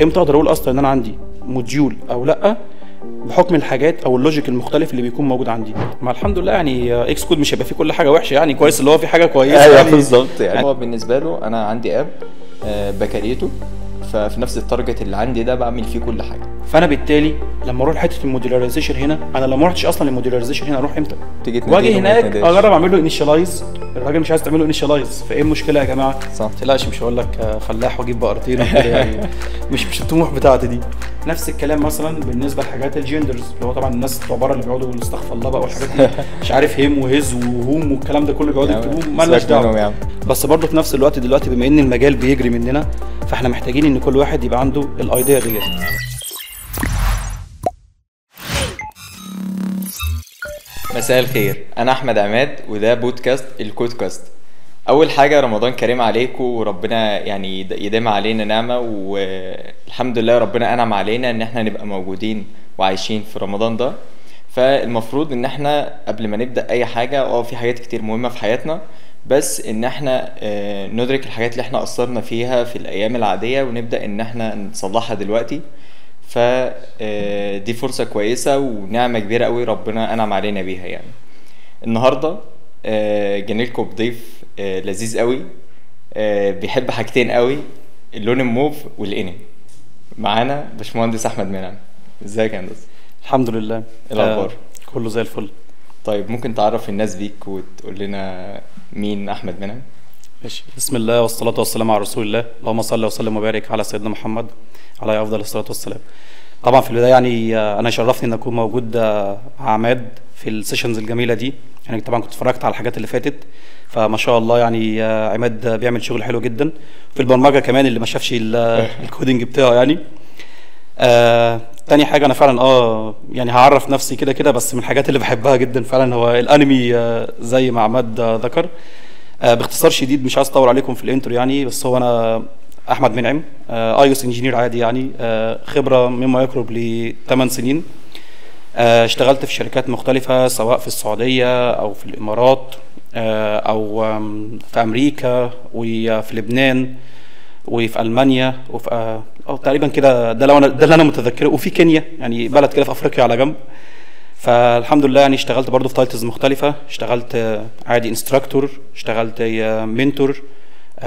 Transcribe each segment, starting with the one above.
امتى اقدر اقول اصلا ان انا عندي موديول او لا؟ بحكم الحاجات او اللوجيك المختلف اللي بيكون موجود عندي. ما الحمد لله يعني اكس كود مش هيبقى فيه كل حاجه وحشه، يعني كويس اللي هو في حاجه كويسه. ايوه يعني بالظبط. يعني هو بالنسبه له انا عندي اب بكريته، ففي نفس التارجت اللي عندي ده بعمل فيه كل حاجه. فانا بالتالي لما اروح لحته الموديولاريزيشن هنا، انا لو ما رحتش اصلا للموديولاريزيشن هنا اروح امتى؟ تيجي واجي تناديله ما هناك يتناداش. اجرب اعمل له انيشالايز، الراجل مش عايز تعمل له انيشالايز، فايه المشكله يا جماعه؟ صح. ما تقلقش، مش هقول لك فلاح واجيب بقرتين وكده يعني مش الطموح بتاعتي دي. نفس الكلام مثلا بالنسبه لحاجات الجندرز، اللي هو طبعا الناس بتوع بره اللي بيقعدوا يقولوا استغفر الله بقى والحاجات دي مش عارف هيم وهز وهوم والكلام ده كله بيقعدوا يكتبوه، مالناش دعوه. بس برضه في نفس الوقت دلوقتي بما ان المجال بيجري مننا، فاحنا محتاجين ان كل واحد يبقى عنده الايديا ديت. مساء الخير، انا احمد عماد وده بودكاست الكودكاست. اول حاجه رمضان كريم عليكم، وربنا يعني يديم علينا نعمه، والحمد لله ربنا انعم علينا ان احنا نبقى موجودين وعايشين في رمضان ده. فالمفروض ان احنا قبل ما نبدا اي حاجه في حاجات كتير مهمه في حياتنا، بس ان احنا ندرك الحاجات اللي احنا قصرنا فيها في الايام العاديه ونبدا ان احنا نصلحها دلوقتي. فدي فرصة كويسة ونعمة كبيرة قوي ربنا أنعم علينا بيها. يعني النهاردة جانلكم بضيف لذيذ قوي، بيحب حاجتين قوي، اللون الموف والانمي. معانا باشمهندس أحمد منعم. ازيك يا هندسة؟ الحمد لله. ايه الأخبار؟ كله زي الفل. طيب ممكن تعرف الناس بيك وتقول لنا مين أحمد منعم؟ ماشي. بسم الله والصلاة والسلام على رسول الله، اللهم صل وسلم وبارك على سيدنا محمد عليه أفضل الصلاة والسلام. طبعا في البداية يعني أنا شرفني إن أكون موجود مع عماد في السيشنز الجميلة دي. يعني طبعا كنت اتفرجت على الحاجات اللي فاتت، فما شاء الله يعني عماد بيعمل شغل حلو جدا في البرمجة كمان، اللي ما شافش الكودينج بتاعه يعني. تاني حاجة أنا فعلا يعني هعرف نفسي كده كده، بس من الحاجات اللي بحبها جدا فعلا هو الأنمي زي ما عماد ذكر. باختصار شديد مش عايز اطول عليكم في الانترو يعني، بس هو انا احمد منعم، اي اس انجينير عادي يعني، خبره مما يقرب ل 8 سنين. اشتغلت في شركات مختلفه سواء في السعوديه او في الامارات او في امريكا وفي لبنان وفي المانيا وفي تقريبا كده، ده اللي انا متذكره، وفي كينيا يعني بلد كده في افريقيا على جنب. فالحمد لله يعني اشتغلت برضو في تايتلز مختلفة، اشتغلت عادي انستراكتور، اشتغلت منتور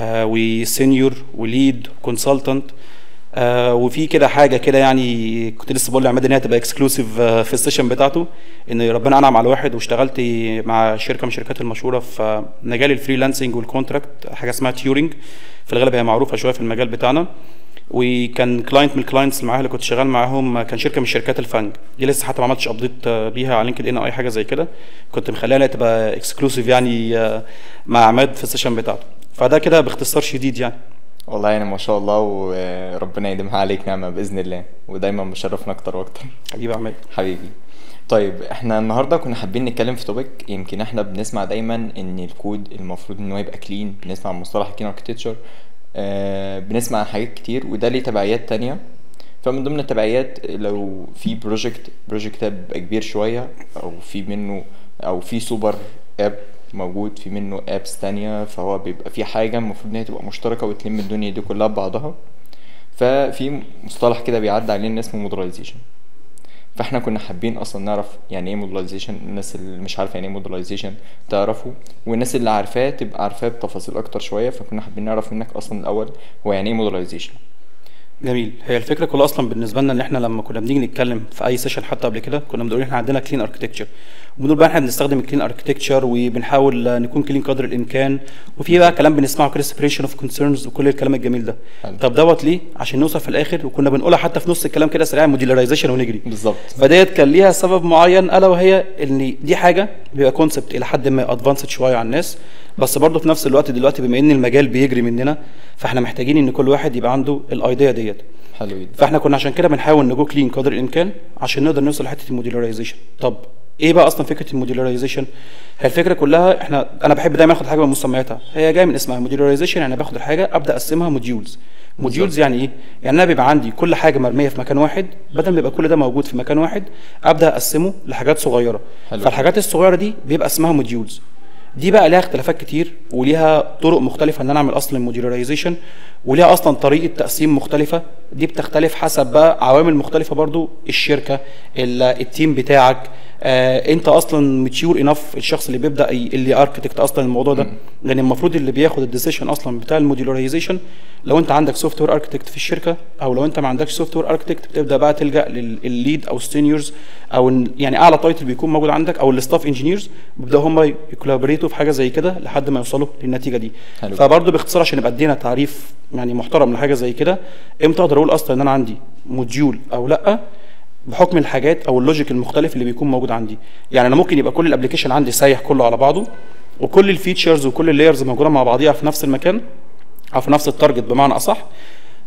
وسينيور وليد كونسلتنت، وفي كده حاجه كده يعني كنت لسه بقول لعماد ان هي تبقى اكسكلوسيف في السيشن بتاعته، ان ربنا انعم على واحد واشتغلت مع شركه من الشركات المشهوره في مجال الفريلانسنج والكونتراكت، حاجه اسمها تيورينج، في الغالب هي معروفه شويه في المجال بتاعنا. وكان كلاينت من الكلاينتس اللي معايا اللي كنت شغال معاهم كان شركه من شركات الفنج دي، لسه حتى ما عملتش ابديت بيها على لينكد ان او اي حاجه زي كده، كنت مخليها تبقى اكسكلوسيف يعني مع عماد في السيشن بتاعته. فده كده باختصار شديد يعني. والله يعني ما شاء الله، وربنا يديمها عليك نعمة بإذن الله، ودايما مشرفنا أكتر وأكتر. حبيبي عماد. حبيبي. طيب احنا النهارده كنا حابين نتكلم في توبيك، يمكن احنا بنسمع دايما ان الكود المفروض ان هو يبقى كلين، بنسمع عن مصطلح الكلين اركتكتشر، بنسمع عن حاجات كتير وده ليه تبعيات تانية. فمن ضمن التبعيات لو في بروجكت بيبقى كبير شوية، او في منه او في سوبر اب موجود في منه ابس تانية، فهو بيبقى في حاجة المفروض ان هي تبقى مشتركة وتلم الدنيا دي كلها ببعضها. ففي مصطلح كده بيعدي علينا اسمه مودرلايزيشن. فاحنا كنا حابين اصلا نعرف يعني ايه مودرلايزيشن، الناس اللي مش عارفه يعني ايه مودرلايزيشن تعرفه، والناس اللي عارفاه تبقى عارفاه بتفاصيل اكتر شويه. فكنا حابين نعرف منك اصلا الاول هو يعني ايه مودرلايزيشن. جميل. هي الفكره كلها اصلا بالنسبه لنا ان احنا لما كنا بنيجي نتكلم في اي سيشن حتى قبل كده كنا بنقول احنا عندنا كلين اركتكتشر، وبنقول بقى احنا بنستخدم الكلين اركتكتشر وبنحاول نكون كلين قدر الامكان، وفي بقى كلام بنسمعه كده سيبريشن اوف كونسيرنز وكل الكلام الجميل ده. طب دوت ليه؟ عشان نوصل في الاخر، وكنا بنقولها حتى في نص الكلام كده سريعا، موديلارايزيشن ونجري بالظبط. فديت كان ليها سبب معين، الا وهي ان دي حاجه بيبقى كونسبت الى حد ما ادفانسد شويه على الناس، بس برضه في نفس الوقت دلوقتي بما ان المجال بيجري مننا فاحنا محتاجين ان كل واحد يبقى عنده الايديا ديت. حلو جدا. فاحنا كنا عشان كده بنحاول نجو كلين قدر الامكان عشان نقدر نوصل لحته الموديلارايزيشن. طب ايه بقى اصلا فكره الموديلارايزيشن؟ هي الفكره كلها انا بحب دايما اخد حاجه من مسمياتها، هي جايه من اسمها موديلارايزيشن، يعني باخد الحاجه ابدا اقسمها موديولز. موديولز يعني ايه؟ يعني انا بيبقى عندي كل حاجه مرميه في مكان واحد، بدل ما يبقى كل ده موجود في مكان واحد ابدا اقسمه لحاجات صغيره. حلو. فالحاجات الصغيره دي بيبقى اسمها موديولز. دي بقى ليها اختلافات كتير وليها طرق مختلفه ان انا اعمل اصلا موديولاريزيشن، وليها اصلا طريقه تقسيم مختلفه. دي بتختلف حسب بقى عوامل مختلفه برضو، الشركه، التيم بتاعك، انت اصلا ماتيور انف، الشخص اللي بيبدا اللي اركتكت اصلا الموضوع ده. لان المفروض اللي بياخد الديسيشن اصلا بتاع الموديولاريزيشن، لو انت عندك سوفت وير اركتكت في الشركه، او لو انت ما عندكش سوفت وير اركتكت بتبدا بقى تلجا للليد او السينيورز، او يعني اعلى تايتل بيكون موجود عندك، او الستاف انجينيرز، بيبداوا هم يكولابريتوا في حاجه زي كده لحد ما يوصلوا للنتيجه دي. فبرضه باختصار عشان يبقى ادينا تعريف يعني محترم لحاجه زي كده، امتى اقدر اقول اصلا ان انا عندي موديول او لا؟ بحكم الحاجات او اللوجيك المختلف اللي بيكون موجود عندي. يعني انا ممكن يبقى كل الابلكيشن عندي سايح كله على بعضه، وكل الفيتشرز وكل اللايرز موجوده مع بعضيها في نفس المكان او في نفس التارجت بمعنى اصح،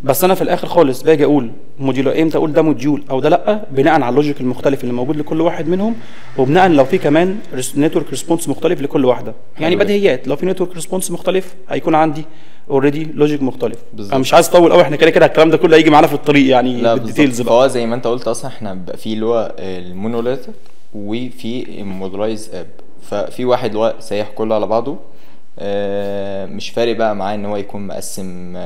بس انا في الاخر خالص باجي اقول موديول امتى اقول ده موديول او ده لا، بناء على اللوجيك المختلف اللي موجود لكل واحد منهم، وبناء لو في كمان نتورك ريسبونس مختلف لكل واحده. يعني بديهيات، لو في نتورك ريسبونس مختلف هيكون عندي اوريدي لوجيك مختلف. انا مش عايز اطول قوي، احنا كده كده الكلام ده كله هيجي معانا في الطريق يعني بالديتيلز بقى. فهو زي ما انت قلت اصلا احنا بيبقى في اللي هو المونوليثيك وفي المودولايز اب، ففي واحد اللي هو سايح كله على بعضه، مش فارق بقى معاه ان هو يكون مقسم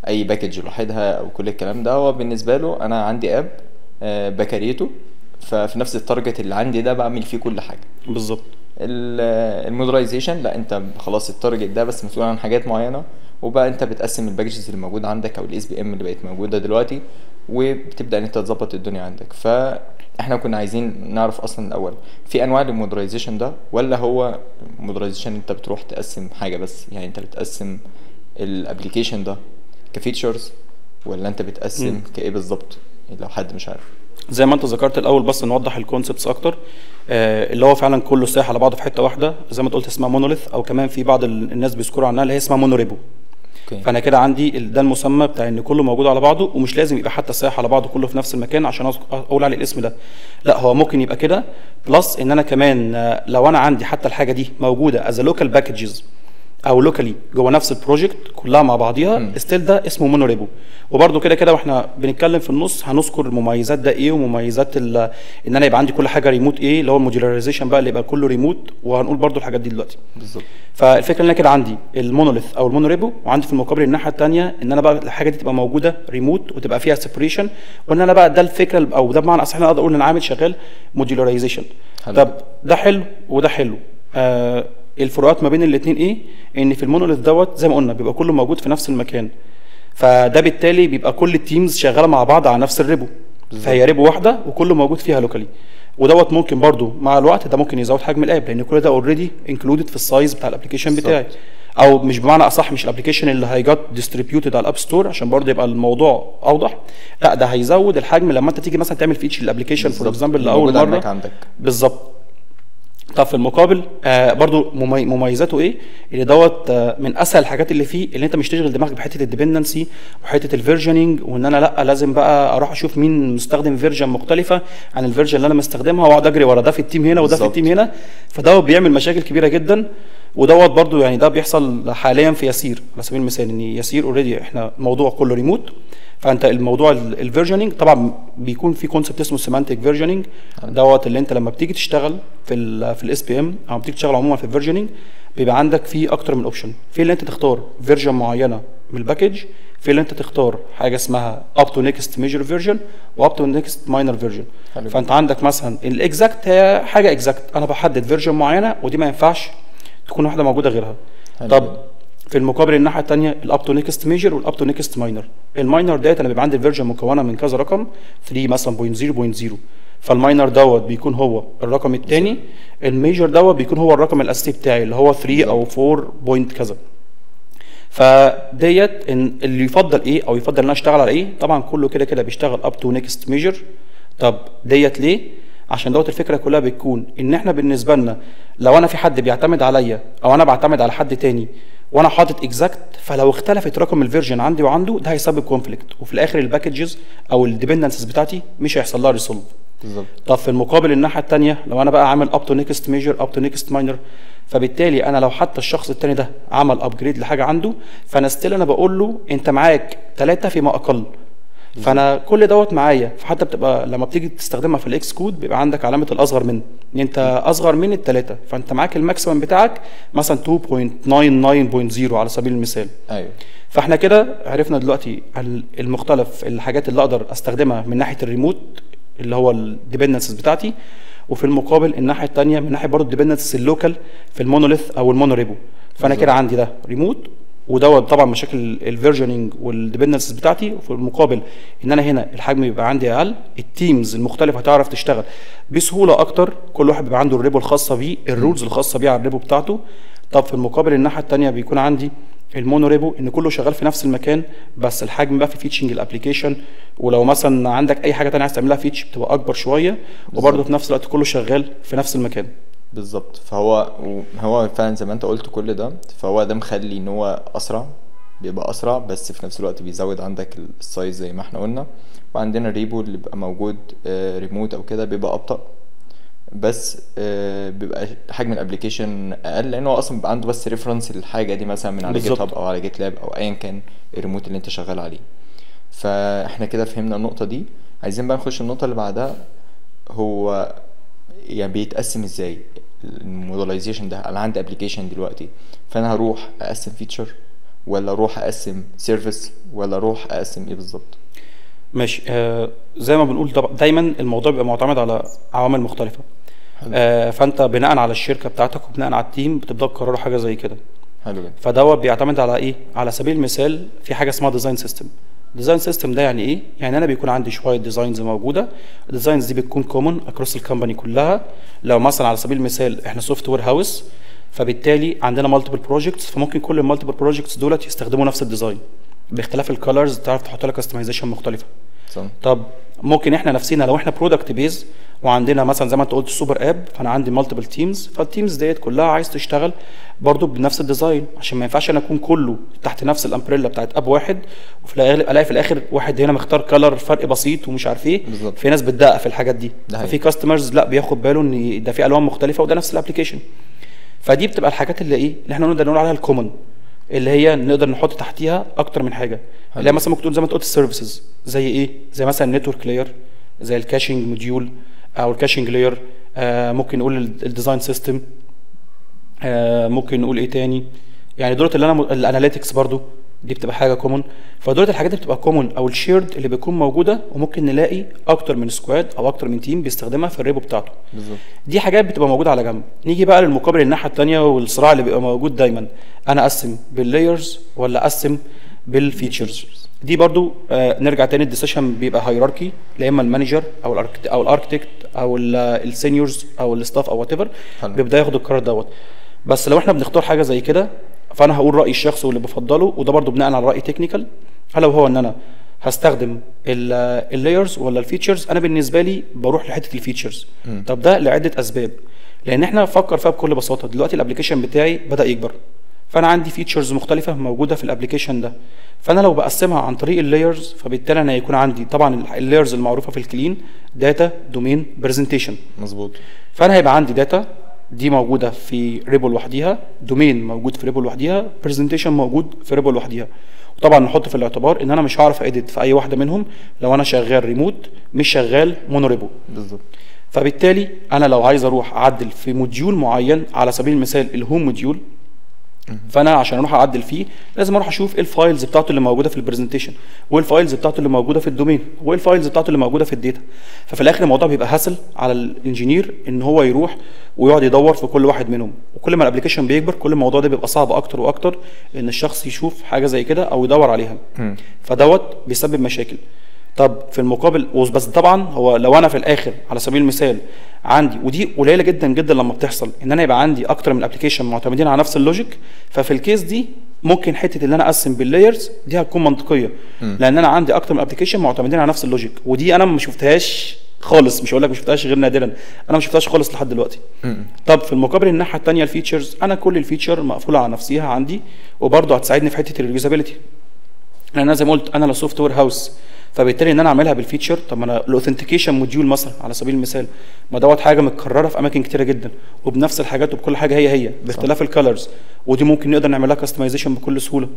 اي باكج لوحدها او كل الكلام ده. هو بالنسبه له انا عندي اب بكريته، ففي نفس التارجت اللي عندي ده بعمل فيه كل حاجه بالظبط. المودولايزيشن لا، انت خلاص التارجت ده بس مسؤول عن حاجات معينه، وبقى انت بتقسم الباكجز اللي موجوده عندك او الاس بي ام اللي بقت موجوده دلوقتي، وبتبدا ان انت تظبط الدنيا عندك. فاحنا كنا عايزين نعرف اصلا الاول في انواع للمودولايزيشن ده، ولا هو مودولايزيشن انت بتروح تقسم حاجه بس؟ يعني انت بتقسم الابلكيشن ده كفيتشرز، ولا انت بتقسم كايه بالظبط لو حد مش عارف؟ زي ما انت ذكرت الاول، بس نوضح الكونسبتس اكتر. اللي هو فعلا كله سايح على بعضه في حته واحده، زي ما انت قلت اسمها مونوليث، او كمان في بعض الناس بيذكروا عنها اللي هي اسمها مونوريبو. فانا كده عندي ده المسمى بتاع ان كله موجود على بعضه، ومش لازم يبقى حتى سايح على بعضه كله في نفس المكان عشان اقول عليه الاسم ده. لا، هو ممكن يبقى كده، بلس ان انا كمان لو انا عندي حتى الحاجه دي موجوده از لوكال باكجز او لوكالي جوه نفس البروجكت كلها مع بعضيها، ستيل ده اسمه مونوريبو. وبرده كده كده واحنا بنتكلم في النص هنذكر المميزات ده ايه، ومميزات ان انا يبقى عندي كل حاجه ريموت ايه، اللي هو الموديولاريزيشن بقى اللي يبقى كله ريموت، وهنقول برده الحاجات دي دلوقتي بالظبط. فالفكره ان انا كده عندي المونوليث او المونوريبو، وعندي في المقابل الناحيه الثانيه ان انا بقى الحاجه دي تبقى موجوده ريموت وتبقى فيها سيبريشن، وان انا بقى ده الفكره او ده بمعنى اصح انا اقدر اقول ان انا عامل شغال موديولاريزيشن. طب ده حلو وده حلو. الفروقات ما بين الاثنين ايه؟ ان في المونوليث دوت زي ما قلنا بيبقى كله موجود في نفس المكان، فده بالتالي بيبقى كل التيمز شغاله مع بعض على نفس الريبو، فهي ريبو واحده وكله موجود فيها لوكالي. ودوت ممكن برضو مع الوقت ده ممكن يزود حجم الاب، لان كل ده اوريدي انكلودد في السايز بتاع الابلكيشن بتاعي، او مش بمعنى اصح مش الابلكيشن اللي هيجت ديستريبيوتد على الاب ستور عشان برضو يبقى الموضوع اوضح. لا، ده هيزود الحجم لما انت تيجي مثلا تعمل فيتشر الابلكيشن فور اكزامبل لاول مره بالظبط. طب في المقابل برضو مميزاته ايه؟ اللي دوت من اسهل الحاجات اللي فيه، اللي انت مش تشغل دماغك بحته الديبندنسي وحته الفيرجننج، وان انا لا لازم بقى اروح اشوف مين مستخدم فيرجن مختلفه عن الفيرجن اللي انا مستخدمها، واقعد اجري ورا ده في التيم هنا وده في التيم هنا، فدوت بيعمل مشاكل كبيره جدا. ودوت برضو يعني ده بيحصل حاليا في ياسير على سبيل المثال، ان ياسير اوريدي احنا الموضوع كله ريموت، فانت الموضوع الفيرجننج طبعا بيكون في كونسبت اسمه سيمانتيك فيرجننج دوت، اللي انت لما بتيجي تشتغل في الاس بي ام او بتيجي تشتغل عموما في الفيرجننج، بيبقى عندك فيه اكتر من اوبشن، في اللي انت تختار فيرجن معينه من الباكج، في اللي انت تختار حاجه اسمها اب تو نيكست ميجر فيرجن واب تو نيكست ماينر فيرجن. فانت عندك مثلا الاكزاكت هي حاجه اكزاكت، انا بحدد فيرجن معينه ودي ما ينفعش تكون واحده موجوده غيرها. طب في المقابل الناحيه الثانيه الاب تو نيكست ميجر والاب تو نيكست ماينر. الماينر ديت انا بيبقى عندي الفيرجن مكونه من كذا رقم، 3 مثلا 0.0.0، فالماينر دوت بيكون هو الرقم الثاني، الميجر دوت بيكون هو الرقم الاساسي بتاعي اللي هو 3 او 4 بوينت كذا. فديت اللي يفضل ايه او يفضل ان انا اشتغل على ايه؟ طبعا كله كده كده بيشتغل اب تو نيكست ميجر. طب ديت ليه؟ عشان دوت الفكره كلها بتكون ان احنا بالنسبه لنا لو انا في حد بيعتمد عليا او انا بعتمد على حد تاني وانا حاطط اكزاكت، فلو اختلفت رقم الفيرجن عندي وعنده ده هيسبب كونفليكت، وفي الاخر الباكجز او الديبندنسز بتاعتي مش هيحصل لها ريسولف. بالظبط. طب في المقابل الناحيه الثانيه لو انا بقى عامل اب تو نيكست ميجر اب تو نيكست ماينر، فبالتالي انا لو حتى الشخص الثاني ده عمل ابجريد لحاجه عنده، فانا ستيل انا بقول له انت معاك 3 فيما اقل. فانا كل دوت معايا، فحتى بتبقى لما بتيجي تستخدمها في الاكس كود بيبقى عندك علامه الاصغر من، ان انت اصغر من الثلاثه، فانت معاك الماكسيمم بتاعك مثلا 2.99.0 على سبيل المثال. ايوه. فاحنا كده عرفنا دلوقتي المختلف الحاجات اللي اقدر استخدمها من ناحيه الريموت اللي هو الديبندنسز بتاعتي، وفي المقابل الناحيه الثانيه من ناحيه برضه الديبندنسز اللوكال في المونوليث او المونوريبو. فانا كده عندي ده ريموت، ودوت طبعا مشاكل الفيرجننج والديبندنسز بتاعتي، وفي المقابل ان انا هنا الحجم بيبقى عندي اقل، التيمز المختلفه هتعرف تشتغل بسهوله اكتر، كل واحد بيبقى عنده الريبو الخاصه بيه، الرولز الخاصه بيه على الريبو بتاعته. طب في المقابل الناحيه الثانيه بيكون عندي المونوريبو ان كله شغال في نفس المكان، بس الحجم بقى في فيتشنج الابلكيشن، ولو مثلا عندك اي حاجه ثانيه عايز تعملها فيتش بتبقى اكبر شويه، وبرده في نفس الوقت كله شغال في نفس المكان. بالظبط. فهو فعلا زي ما انت قلت كل ده، فهو ده مخلي ان هو اسرع، بيبقى اسرع، بس في نفس الوقت بيزود عندك السايز زي ما احنا قلنا. وعندنا الريبو اللي بيبقى موجود ريموت او كده بيبقى ابطأ، بس بيبقى حجم الابلكيشن اقل، لانه اصلا بيبقى عنده بس ريفرنس للحاجه دي مثلا من على جيت هاب او على جيت لاب او ايا كان الريموت اللي انت شغال عليه. فاحنا كده فهمنا النقطه دي. عايزين بقى نخش النقطه اللي بعدها، هو يعني بيتقسم ازاي الموديلايزيشن ده. انا عندي ابلكيشن دلوقتي، فانا هروح اقسم فيتشر ولا اروح اقسم سيرفيس ولا اروح اقسم ايه بالظبط؟ ماشي. زي ما بنقول دايما الموضوع بيبقى معتمد على عوامل مختلفه. فانت بناء على الشركه بتاعتك وبناء على التيم بتبدا تقرروا حاجه زي كده. حلو جدا. فدوت بيعتمد على ايه؟ على سبيل المثال في حاجه اسمها ديزاين سيستم. ديزاين سيستم ده يعني ايه؟ يعني انا بيكون عندي شويه ديزاينز موجوده، الديزاينز دي بتكون كومن اكروس الكومباني كلها. لو مثلا على سبيل المثال احنا سوفت وير هاوس، فبالتالي عندنا مالتيبل بروجكتس، فممكن كل المالتيبل بروجكتس دولت يستخدموا نفس الديزاين باختلاف الكالرز، تعرف تحط لها كاستمايزيشن مختلفه. صح. طب ممكن احنا نفسنا لو احنا برودكت بيز وعندنا مثلا زي ما انت قلت سوبر اب، فانا عندي مالتيبل تيمز، فالتيمز ديت كلها عايز تشتغل برضو بنفس الديزاين، عشان ما ينفعش انا اكون كله تحت نفس الامبريلا بتاعت اب واحد، وفي الاقي في الاخر واحد هنا مختار كلر فرق بسيط ومش عارف ايه. بالظبط. في ناس بتدقق في الحاجات دي، ففي كاستمرز لا بياخد باله ان ده في الوان مختلفه وده نفس الابلكيشن. فدي بتبقى الحاجات اللي ايه اللي احنا نقدر نقول عليها الكومن، اللي هي نقدر نحط تحتيها اكتر من حاجه. اللي هي مثلا ممكن تقول زي ما انت قلت السيرفيسز، زي ايه؟ زي مثلا النتورك لاير، زي الكاشنج موديول او الكاشنج لاير، ممكن نقول الديزاين سيستم، ممكن نقول ايه تاني؟ يعني دولت اللي انا الاناليتكس برضو دي بتبقى حاجه كومن. فدولت الحاجات اللي بتبقى كومن او الشيرد اللي بيكون موجوده، وممكن نلاقي اكتر من سكواد او اكتر من تيم بيستخدمها في الريبو بتاعته. بالظبط. دي حاجات بتبقى موجوده على جنب. نيجي بقى للمقابل الناحيه الثانيه والصراع اللي بيبقى موجود دايما، انا اقسم باللايرز ولا اقسم بالفيتشرز؟ دي برضو نرجع تاني الديسيشن بيبقى هيراركي، لا اما المانجر او الاركتكت او السينيورز او الستاف او وات ايفر بيبدا ياخد القرار دوت. بس لو احنا بنختار حاجه زي كده، فانا هقول رايي الشخصي واللي بفضله، وده برضو بناء على راي تكنيكال، الا وهو ان انا هستخدم اللايرز ولا الفيتشرز. انا بالنسبه لي بروح لحته الفيتشرز. طب ده لعده اسباب، لان احنا فكر فيها بكل بساطه. دلوقتي الابلكيشن بتاعي بدا يكبر، فانا عندي فيتشرز مختلفه موجوده في الابلكيشن ده، فانا لو بقسمها عن طريق اللايرز، فبالتالي انا هيكون عندي طبعا اللايرز المعروفه في الكلين، داتا، دومين، برزنتيشن. مظبوط. فانا هيبقى عندي داتا دي موجوده في ريبو لوحديها، دومين موجود في ريبو لوحديها، برزنتيشن موجود في ريبو لوحديها. وطبعا نحط في الاعتبار ان انا مش هعرف اديت في اي واحده منهم لو انا شغال ريموت مش شغال مونوريبو. بالظبط. فبالتالي انا لو عايز اروح اعدل في موديول معين، على سبيل المثال الهوم موديول، فانا عشان اروح اعدل فيه لازم اروح اشوف ايه الفايلز بتاعته اللي موجوده في البرزنتيشن، وايه الفايلز بتاعته اللي موجوده في الدومين، وايه الفايلز بتاعته اللي موجوده في الداتا. ففي الاخر الموضوع بيبقى هاسل على الانجينير ان هو يروح ويقعد يدور في كل واحد منهم، وكل ما الابلكيشن بيكبر كل الموضوع ده بيبقى صعب اكتر واكتر ان الشخص يشوف حاجه زي كده او يدور عليها. فدوت بيسبب مشاكل. طب في المقابل بس طبعا هو لو انا في الاخر على سبيل المثال عندي، ودي قليله جدا جدا لما بتحصل، ان انا يبقى عندي اكتر من ابلكيشن معتمدين على نفس اللوجيك، ففي الكيس دي ممكن حته ان انا اقسم باللايرز دي هتكون منطقيه، لان انا عندي اكتر من ابلكيشن معتمدين على نفس اللوجيك، ودي انا ما شفتهاش خالص، مش هقول لك ما شفتهاش غير نادرا، انا ما شفتهاش خالص لحد دلوقتي. طب في المقابل الناحيه الثانيه الفيتشرز، انا كل الفيتشر مقفوله على نفسها عندي، وبرضه هتساعدني في حته الريوزابيلتي، لان انا زي ما قلت انا لو سوفت وير هاوس، فبالتالي ان انا اعملها بالفيتشر. طب ما انا الاوثنتيكيشن موديول مثلا على سبيل المثال، ما دوت حاجه متكرره في اماكن كتيره جدا وبنفس الحاجات وبكل حاجه هي باختلاف الكالرز، ودي ممكن نقدر نعملها كاستمايزيشن بكل سهوله.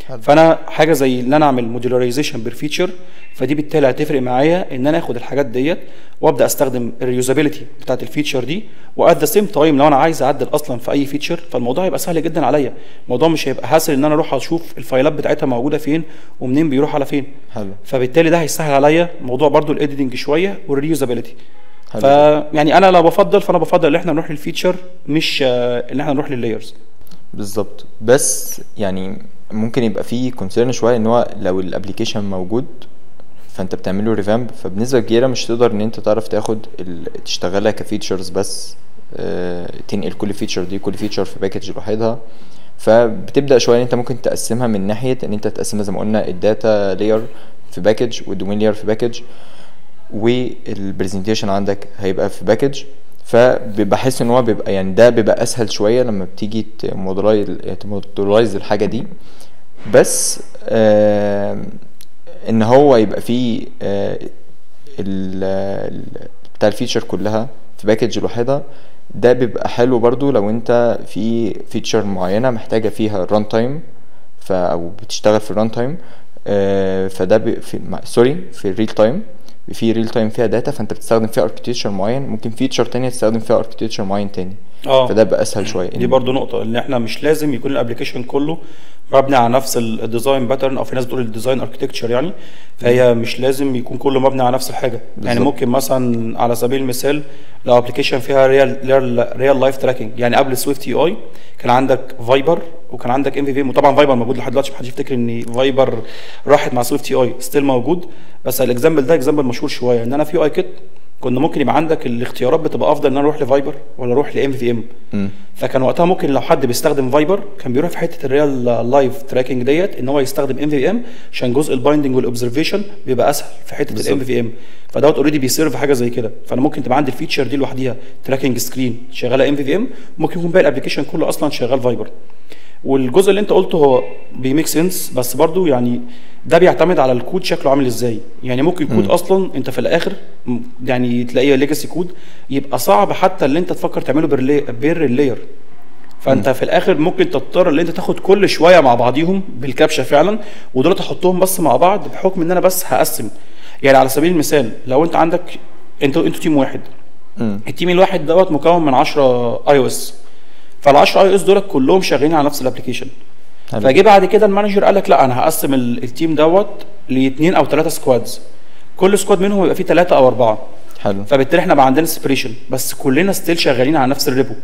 حلو. فانا حاجه زي ان انا اعمل موديولاريزيشن بالفيتشر، فدي بالتالي هتفرق معايا ان انا اخد الحاجات ديت وابدا استخدم الريوزابيلتي بتاعت الفيتشر دي، وات ذا سيم تايم لو انا عايز اعدل اصلا في اي فيتشر فالموضوع هيبقى سهل جدا عليا. الموضوع مش هيبقى حاسل ان انا اروح اشوف الفايلات بتاعتها موجوده فين ومنين بيروح على فين. حلو. فبالتالي ده هيسهل عليا موضوع برضو الايديتنج شويه والريوزابيلتي. حلو. فيعني انا لو بفضل فانا بفضل ان احنا نروح للفيتشر مش ان احنا نروح لللايرز. بالظبط. بس يعني ممكن يبقى فيه كونسيرن شويه ان هو لو الابلكيشن موجود فانت بتعمله ريفامب، فبنسبه كبيره مش تقدر ان انت تعرف تاخد تشتغلها كفيتشرز بس، تنقل كل فيتشر دي كل فيتشر في باكج لوحدها. فبتبدا شويه ان انت ممكن تقسمها من ناحيه ان انت تقسمها زي ما قلنا الداتا لاير في باكج والدومين لاير في باكج والبرزنتيشن عندك هيبقى في باكج. فبحس ان هو بيبقى يعني ده بيبقى اسهل شويه لما بتيجي تمودلايز الحاجه دي. بس ان هو يبقى فيه بتاع الفيتشر كلها في باكج لوحدها، ده بيبقى حلو برضو لو انت في فيتشر معينه محتاجه فيها الران تايم او بتشتغل في الران تايم، فده في الريل تايم، في ريل تايم فيها داتا فانت بتستخدم فيها اركتشر معين، ممكن فيتشر تانية تستخدم فيها اركتشر معين تاني. فده بقى اسهل شويه. دي برضو نقطه ان احنا مش لازم يكون الابلكيشن كله مبني على نفس الديزاين باترن، او في ناس بتقول الديزاين اركتكتشر يعني، فهي مش لازم يكون كله مبني على نفس الحاجه. يعني ممكن مثلا على سبيل المثال لو ابلكيشن فيها ريال لايف تراكنج، يعني قبل سويفت يو اي كان عندك فايبر وكان عندك ام في في، وطبعا فايبر موجود لحد دلوقتي، محدش يفتكر ان فايبر راحت مع سويفت يو اي، ستيل موجود. بس الاكزامبل ده اكزامبل مشهور شويه، ان انا في يو اي كيت كنا ممكن يبقى عندك الاختيارات بتبقى افضل ان انا اروح لفايبر ولا اروح لام في ام. فكان وقتها ممكن لو حد بيستخدم فايبر كان بيروح في حته الريال لايف تراكنج ديت ان هو يستخدم ام في ام عشان جزء البايندنج والاوبزرفيشن بيبقى اسهل في حته الام في ام، فدوت اوريدي بيسيرف حاجه زي كده. فانا ممكن تبقى عندي الفيتشر دي لوحديها تراكنج سكرين شغاله ام في ام، ممكن يكون باقي الابلكيشن كله اصلا شغال فايبر. والجزء اللي انت قلته هو بيميك سنس، بس برضو يعني ده بيعتمد على الكود شكله عامل ازاي. يعني ممكن كود اصلا انت في الاخر يعني تلاقيه ليجاسي كود يبقى صعب حتى اللي انت تفكر تعمله بير اللاير، فانت في الاخر ممكن تضطر ان انت تاخد كل شويه مع بعضيهم بالكبشه فعلا، ودول تحطهم بس مع بعض بحكم ان انا بس هقسم. يعني على سبيل المثال لو انت عندك انتوا تيم واحد، التيم الواحد دوت مكون من 10 اي او اس، فال10 اي او اس دول كلهم شغالين على نفس الابلكيشن. فجي بعد كده المانجر قال لك لا انا هقسم التيم دوت لاثنين او ثلاثه سكوادز، كل سكواد منهم يبقى فيه 3 أو 4. حلو. فبالتالي احنا بقى عندنا سيبريشن بس كلنا ستيل شغالين على نفس الريبو.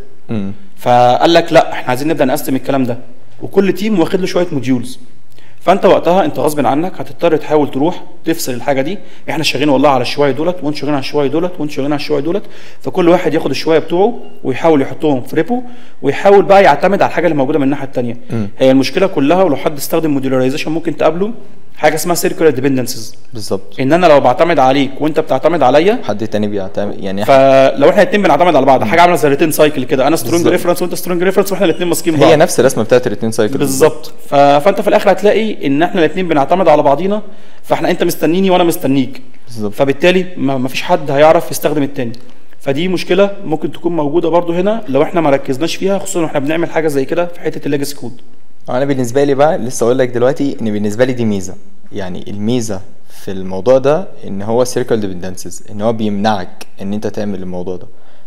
فقال لك لا احنا عايزين نبدا نقسم الكلام ده، وكل تيم واخد له شويه موديولز. فانت وقتها انت غصب عنك هتضطر تحاول تروح تفصل الحاجه دي، احنا شغالين والله على الشويه دولت وانتوا شغالين على الشويه دولت وانتوا شغالين على الشويه دولت، فكل واحد ياخد الشويه بتوعه ويحاول يحطهم في ريبو ويحاول بقى يعتمد على الحاجه اللي موجوده من الناحيه الثانيه. هي المشكله كلها ولو حد استخدم موديولاريزيشن ممكن تقابله حاجه اسمها سيركلر ديبندنسز. بالظبط. ان انا لو بعتمد عليك وانت بتعتمد عليا حد تاني بيعتمد، يعني فلو احنا الاثنين بنعتمد على بعض حاجه عامله زي ريتين سايكل كده، انا سترونج ريفرنس وانت سترونج ريفرنس واحنا الاثنين ماسكين بعض، هي نفس الرسمه بتاعت الريتين سايكل بالظبط. فانت في الاخر هتلاقي ان احنا الاثنين بنعتمد على بعضينا، فاحنا انت مستنيني وانا مستنيك بالظبط، فبالتالي ما فيش حد هيعرف يستخدم الثاني. فدي مشكله ممكن تكون موجوده برضو هنا لو احنا ما ركزناش فيها، خصوصا واحنا بنعمل حاجه زي كده في حته الليجاسي كود. انا بالنسبه لي بقى لسه اقول لك دلوقتي ان بالنسبه لي دي ميزه، يعني الميزه في الموضوع ده ان هو سيركل ديبندنسز، ان هو بيمنعك ان انت تعمل الموضوع ده.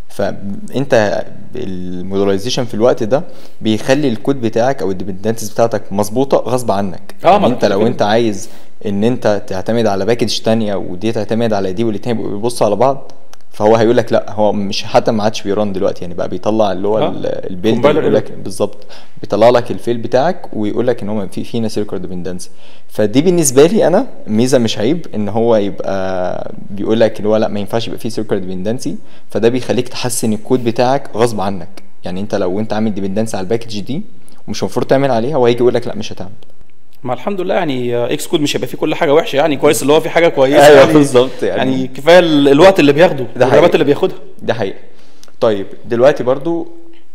فانت الموديلايزيشن في الوقت ده بيخلي الكود بتاعك او الديبندنسز بتاعتك مظبوطه غصب عنك. يعني انت لو انت عايز ان انت تعتمد على باكج تانية ودي تعتمد على دي والاثنين بيبصوا على بعض، فهو هيقول لك لا، هو مش حتى ما عادش بيران دلوقتي، يعني بقى بيطلع اللي هو البيلد يقول لك بالظبط، بيطلع لك الفيل بتاعك ويقول لك ان هو فينا سيركل ديبندنسي. فدي بالنسبه لي انا ميزه مش عيب ان هو يبقى بيقول لك اللي هو لا ما ينفعش يبقى فيه سيركل ديبندنسي، فده بيخليك تحسن الكود بتاعك غصب عنك. يعني انت لو انت عامل ديبندنسي على الباكج دي ومش المفروض تعمل عليها، هو هيجي يقول لك لا مش هتعمل. ما الحمد لله يعني اكس كود مش هيبقى فيه كل حاجه وحشه، يعني كويس اللي هو في حاجه كويسه. ايوه يعني بالظبط، يعني كفايه الوقت اللي بياخده والرغبات اللي بياخدها. ده حقيقي. طيب دلوقتي برضو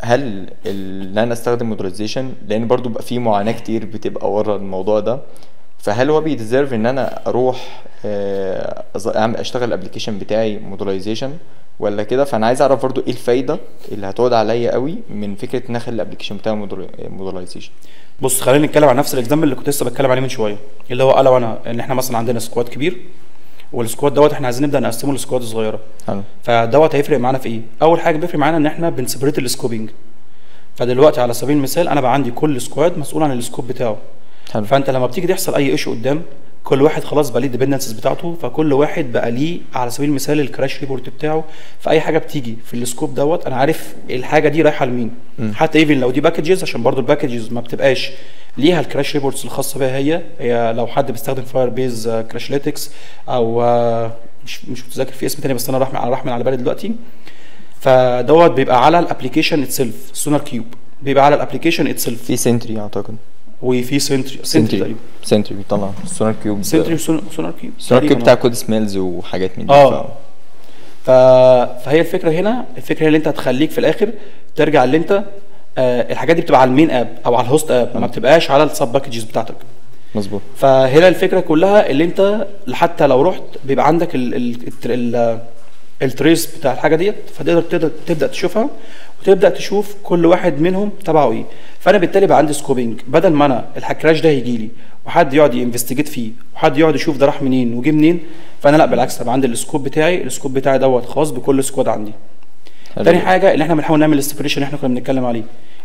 هل ان انا استخدم موديلايزيشن، لان برضو بقى في معاناه كتير بتبقى ورا الموضوع ده، فهل هو بيديزيرف ان انا اروح اشتغل الابلكيشن بتاعي موديلايزيشن ولا كده؟ فانا عايز اعرف برضو ايه الفايده اللي هتقعد عليا قوي من فكره ان اخلي الابلكيشن بتاعي مودرلايزيشن. بص خلينا نتكلم عن نفس الاكزامبل اللي كنت لسه بتكلم عليه من شويه، اللي هو انا وانا ان احنا مثلا عندنا سكواد كبير، والسكواد دوت احنا عايزين نبدا نقسمه لسكواد صغيره. حلو. فدوت هيفرق معانا في ايه؟ اول حاجه بيفرق معانا ان احنا بنسبريت السكوبينج. فدلوقتي على سبيل المثال انا بقى عندي كل سكواد مسؤول عن السكوب بتاعه. حلو. فانت لما بتيجي تحصل اي ايشو قدام، كل واحد خلاص بقى ليه الديبندنسز بتاعته، فكل واحد بقى ليه على سبيل المثال الكراش ريبورت بتاعه. فاي حاجه بتيجي في السكوب دوت انا عارف الحاجه دي رايحه لمين. حتى ايفن لو دي باكجز، عشان برضو الباكجز ما بتبقاش ليها الكراش ريبورتس الخاصه بيها هي لو حد بيستخدم فاير بيز كراشليتكس او مش متذكر في اسم تاني بس انا راح من على بالي دلوقتي. فدوت بيبقى على الابلكيشن اتسيلف، سونار كيوب بيبقى على الابلكيشن اتسيلف. في سنتري اعتقد، وفي سنتري تقريبا. سنتري بيطلع سونار كيوب. سونار كيوب بتاع كود سميلز وحاجات من دي. فهي الفكره هنا، الفكره اللي انت هتخليك في الاخر ترجع اللي انت الحاجات دي بتبقى على المين اب او على الهوست اب، ما بتبقاش على السب باكجز بتاعتك. مظبوط. فهنا الفكره كلها اللي انت حتى لو رحت بيبقى عندك التريس بتاع الحاجه ديت، فتقدر تبدا تشوفها وتبدا تشوف كل واحد منهم تبعه ايه. فانا بالتالي بقى عندي سكوبينج، بدل ما انا الكراش ده هيجي لي وحد يقعد ينفستيجيت فيه وحد يقعد يشوف ده راح منين وجه منين، فانا لا بالعكس بقى عندي السكوب بتاعي دوت خاص بكل سكواد عندي. تاني حاجه اللي احنا بنحاول نعمل السيبريشن اللي احنا كنا بنتكلم عليه،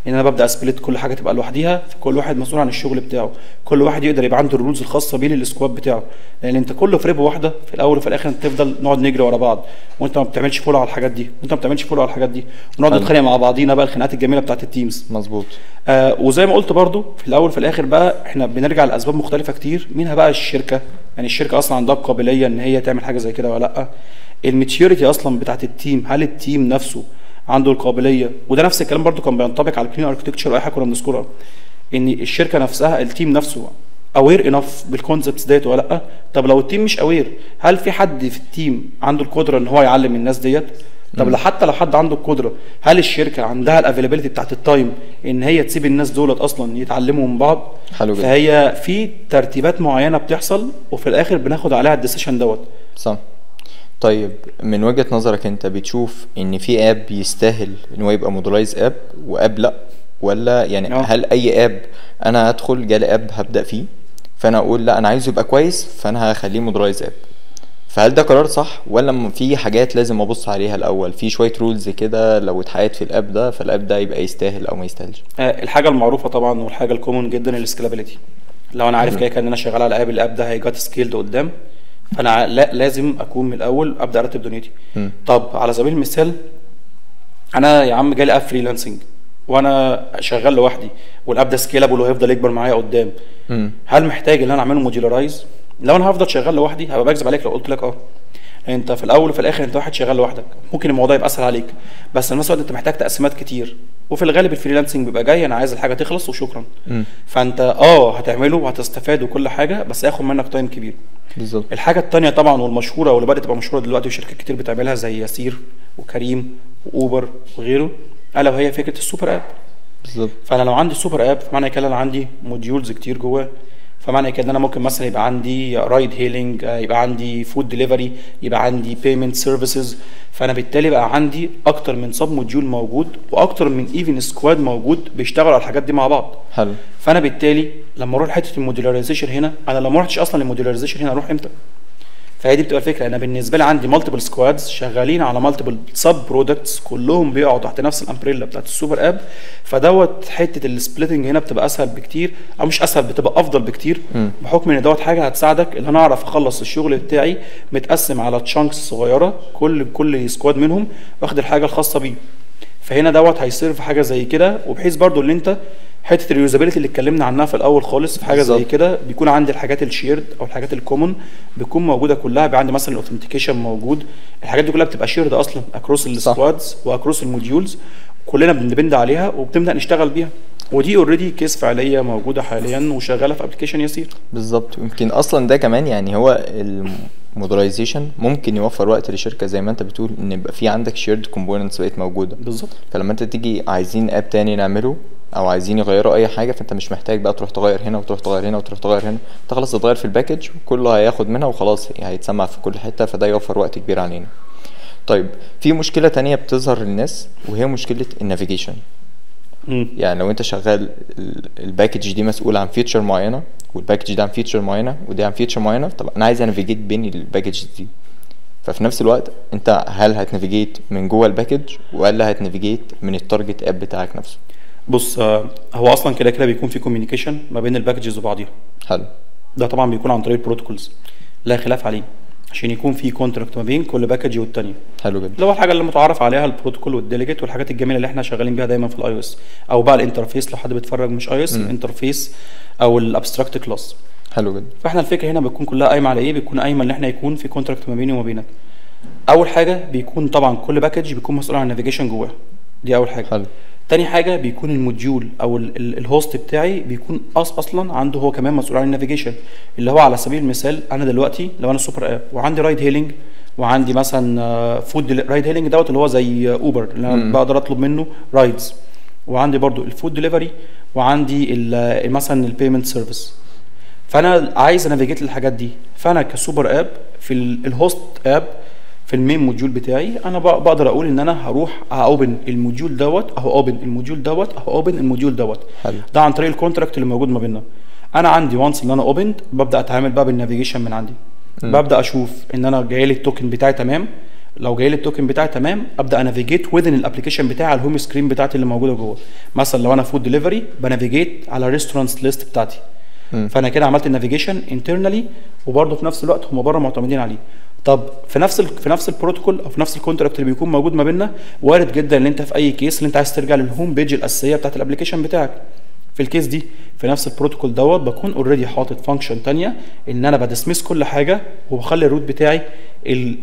ان انا ببدا اسبليت كل حاجه تبقى لوحديها، فكل واحد مسؤول عن الشغل بتاعه، كل واحد يقدر يبقى عنده الرولز الخاصه بيه للسكواد بتاعه. لان انت كله في ريبو واحده في الاول وفي الاخر، انت تفضل نقعد نجري ورا بعض وانت ما بتعملش فولو على الحاجات دي وانت ما بتعملش فولو على الحاجات دي، ونقعد نتخانق مع بعضينا بقى الخناقات الجميله بتاعت التيمز. مظبوط. وزي ما قلت برضو في الاول وفي الاخر بقى احنا بنرجع لاسباب مختلفه كتير، منها بقى الشركه، يعني الشركه اصلا عندها القابليه ان هي تعمل حاجه زي كده ولا لا، الماتيوريتي اصلا بتاعت التيم، هل التيم نفسه عنده القابليه. وده نفس الكلام برضو كان بينطبق على الكلين اركتكتشر واي حاجه كنا بنذكرها، ان الشركه نفسها التيم نفسه اوير انف بالكونسبتس ديت ولا لا. طب لو التيم مش اوير، هل في حد في التيم عنده القدره ان هو يعلم الناس ديت؟ طب حتى لو حد عنده القدره، هل الشركه عندها الافيلابيلتي بتاعت التايم ان هي تسيب الناس دولت اصلا يتعلموا من بعض؟ حلو جدا. فهي في ترتيبات معينه بتحصل وفي الاخر بناخد عليها الديسيشن دوت. صح. طيب من وجهة نظرك انت بتشوف ان في اب يستاهل ان هو يبقى مودولايز اب واب لا، ولا يعني هل اي اب انا هدخل جالي اب هبدأ فيه فانا اقول لا انا عايزه يبقى كويس فانا هخليه مودولايز اب؟ فهل ده قرار صح، ولا في حاجات لازم ابص عليها الاول، في شويه رولز كده لو اتحققت في الاب ده فالاب ده يبقى يستاهل او ما يستاهلش؟ الحاجه المعروفه طبعا والحاجه الكومون جدا السكيلابيلتي. لو انا عارف كده ان انا شغال على الاب ده هيجات سكيلد قدام، فانا لازم اكون من الاول ابدا ارتب دنيتي. طب على سبيل المثال انا يا عم جالي اب فريلانسنج وانا شغال لوحدي والاب ده سكيلابل وهيفضل يكبر معايا قدام، هل محتاج ان انا اعمله موديولارايز؟ لو انا هفضل شغال لوحدي هبقى بكذب عليك لو قلت لك انت في الاول وفي الاخر انت واحد شغال لوحدك، ممكن الموضوع يبقى اسهل عليك، بس في نفس الوقت انت محتاج تقسيمات كتير، وفي الغالب الفريلانسنج بيبقى جاي انا عايز الحاجه تخلص وشكرا. فانت هتعمله وهتستفاد وكل حاجه، بس هياخد منك تايم كبير. بالظبط. الحاجه الثانيه طبعا والمشهوره واللي بدات تبقى مشهوره دلوقتي وشركات كتير بتعملها زي ياسير وكريم واوبر وغيره، الا وهي فكره السوبر اب. بالظبط. فانا لو عندي سوبر اب فمعنى كده انا عندي موديولز كتير جواه، فمعنى كده ان انا ممكن مثلا يبقى عندي رايد هيلينج، يبقى عندي فود ديليفري، يبقى عندي بيمنت سيرفيسز، فانا بالتالي بقى عندي اكتر من سب موديول موجود واكتر من ايفن سكواد موجود بيشتغلوا على الحاجات دي مع بعض. حلو. فانا بالتالي لما اروح لحته الموديولاريزيشن هنا، انا لو ما رحتش اصلا للموديولاريزيشن هنا اروح امتى؟ فهي دي بتبقى الفكره. انا بالنسبه لي عندي مالتيبل سكوادز شغالين على مالتيبل سب برودكتس كلهم بيقعوا تحت نفس الامبريلا بتاعت السوبر اب، فدوت حته السبليتنج هنا بتبقى اسهل بكتير، او مش اسهل، بتبقى افضل بكتير. بحكم ان دوت حاجه هتساعدك ان انا اعرف اخلص الشغل بتاعي متقسم على تشانكس صغيره، كل سكواد منهم واخد الحاجه الخاصه بيه. فهنا دوت هيصير في حاجه زي كده، وبحيث برضو ان انت حته الريوزابيلتي اللي اتكلمنا عنها في الاول خالص في حاجه زي كده، بيكون عندي الحاجات الشيرد او الحاجات الكومون بتكون موجوده كلها، بيبقى عندي مثلا الاوثنتيكيشن موجود، الحاجات دي كلها بتبقى شيرد اصلا اكروس السكوادز واكروس الموديولز، كلنا بندبند عليها وبنبدا نشتغل بيها، ودي اوريدي كيس فعليه موجوده حاليا وشغاله في ابلكيشن يسير. بالظبط. يمكن اصلا ده كمان يعني هو المودولايزيشن ممكن يوفر وقت للشركه زي ما انت بتقول، ان يبقى في عندك شيرد كومبوننتس بقت موجوده. بالظبط. فلما انت تيجي عايزين اب تاني نعمله او عايزين يغيروا اي حاجه، فانت مش محتاج بقى تروح تغير هنا وتروح تغير هنا وتروح تغير هنا، انت خلاص تتغير في الباكج كله هياخد منها وخلاص هيتسمع في كل حته، فده يوفر وقت كبير علينا. طيب في مشكله تانية بتظهر للناس وهي مشكله النافيجيشن. يعني لو انت شغال الباكج دي مسؤول عن فيتشر معينه، والباكج ده عن فيتشر معينه، ودي عن فيتشر معينه، طب انا عايز انافيجيت بين الباكج دي، ففي نفس الوقت انت هل هتنافيجيت من جوه الباكج ولا هتنافيجيت من التارجت اب بتاعك نفسه؟ بص هو اصلا كده كده بيكون في كوميونيكيشن ما بين الباكجز وبعضيها. حلو. ده طبعا بيكون عن طريق البروتوكولز لا خلاف عليه، عشان يكون في كونتراكت ما بين كل باكج والتانيه. حلو جدا. اللي هو الحاجه اللي متعارف عليها البروتوكول والديليجيت والحاجات الجميله اللي احنا شغالين بيها دايما في الاي او اس، او بقى الانترفيس لو حد بيتفرج مش اي اس، الانترفيس او الابستراكت كلاس. حلو جدا. فاحنا الفكره هنا بتكون كلها قايمه على ايه؟ بيكون قايمه ان احنا يكون في كونتراكت ما بيني وما بينك. اول حاجه بيكون طبعا كل باكج بيكون مسؤول عن النافيجيشن جواها، دي اول حاجه. حلو. تاني حاجه بيكون الموديول او الهوست بتاعي بيكون اصلا عنده هو كمان مسؤول عن النافيجيشن، اللي هو على سبيل المثال انا دلوقتي لو انا سوبر اب وعندي رايد هيلينج وعندي مثلا فود رايد هيلينج دوت اللي هو زي اوبر اللي انا بقدر اطلب منه رايدز، وعندي برضو الفود ديليفري، وعندي مثلا البيمنت سيرفيس. فانا عايز انافيجيت الحاجات دي، فانا كسوبر اب في الهوست اب في المين موديول بتاعي انا بقدر اقول ان انا هروح اوبن الموديول دوت اهو، اوبن الموديول دوت اهو، اوبن الموديول دوت. ده عن طريق الكونتراكت اللي موجود ما بيننا. انا عندي وانس اللي انا اوبند ببدا اتعامل بقى بالنافيجيشن من عندي. ببدا اشوف ان انا جاي لي التوكن بتاعي تمام، لو جاي لي التوكن بتاعي تمام ابدا انافيجيت وذن الابلكيشن بتاعي على الهوم سكرين بتاعتي اللي موجوده جوه. مثلا لو انا فود ديليفري بنافيجيت على الريستورانتس ليست بتاعتي، فانا كده عملت النافيجيشن انترنالي، وبرده في نفس الوقت هم بره معتمدين عليه. طب في نفس البروتوكول او في نفس الكونتراكت اللي بيكون موجود ما بيننا، وارد جدا ان انت في اي كيس اللي انت عايز ترجع للهوم بيج الاساسيه بتاعت الابلكيشن بتاعك. في الكيس دي في نفس البروتوكول دوت بكون اوريدي حاطط فانكشن ثانيه ان انا بدسمس كل حاجه، وبخلي الروت بتاعي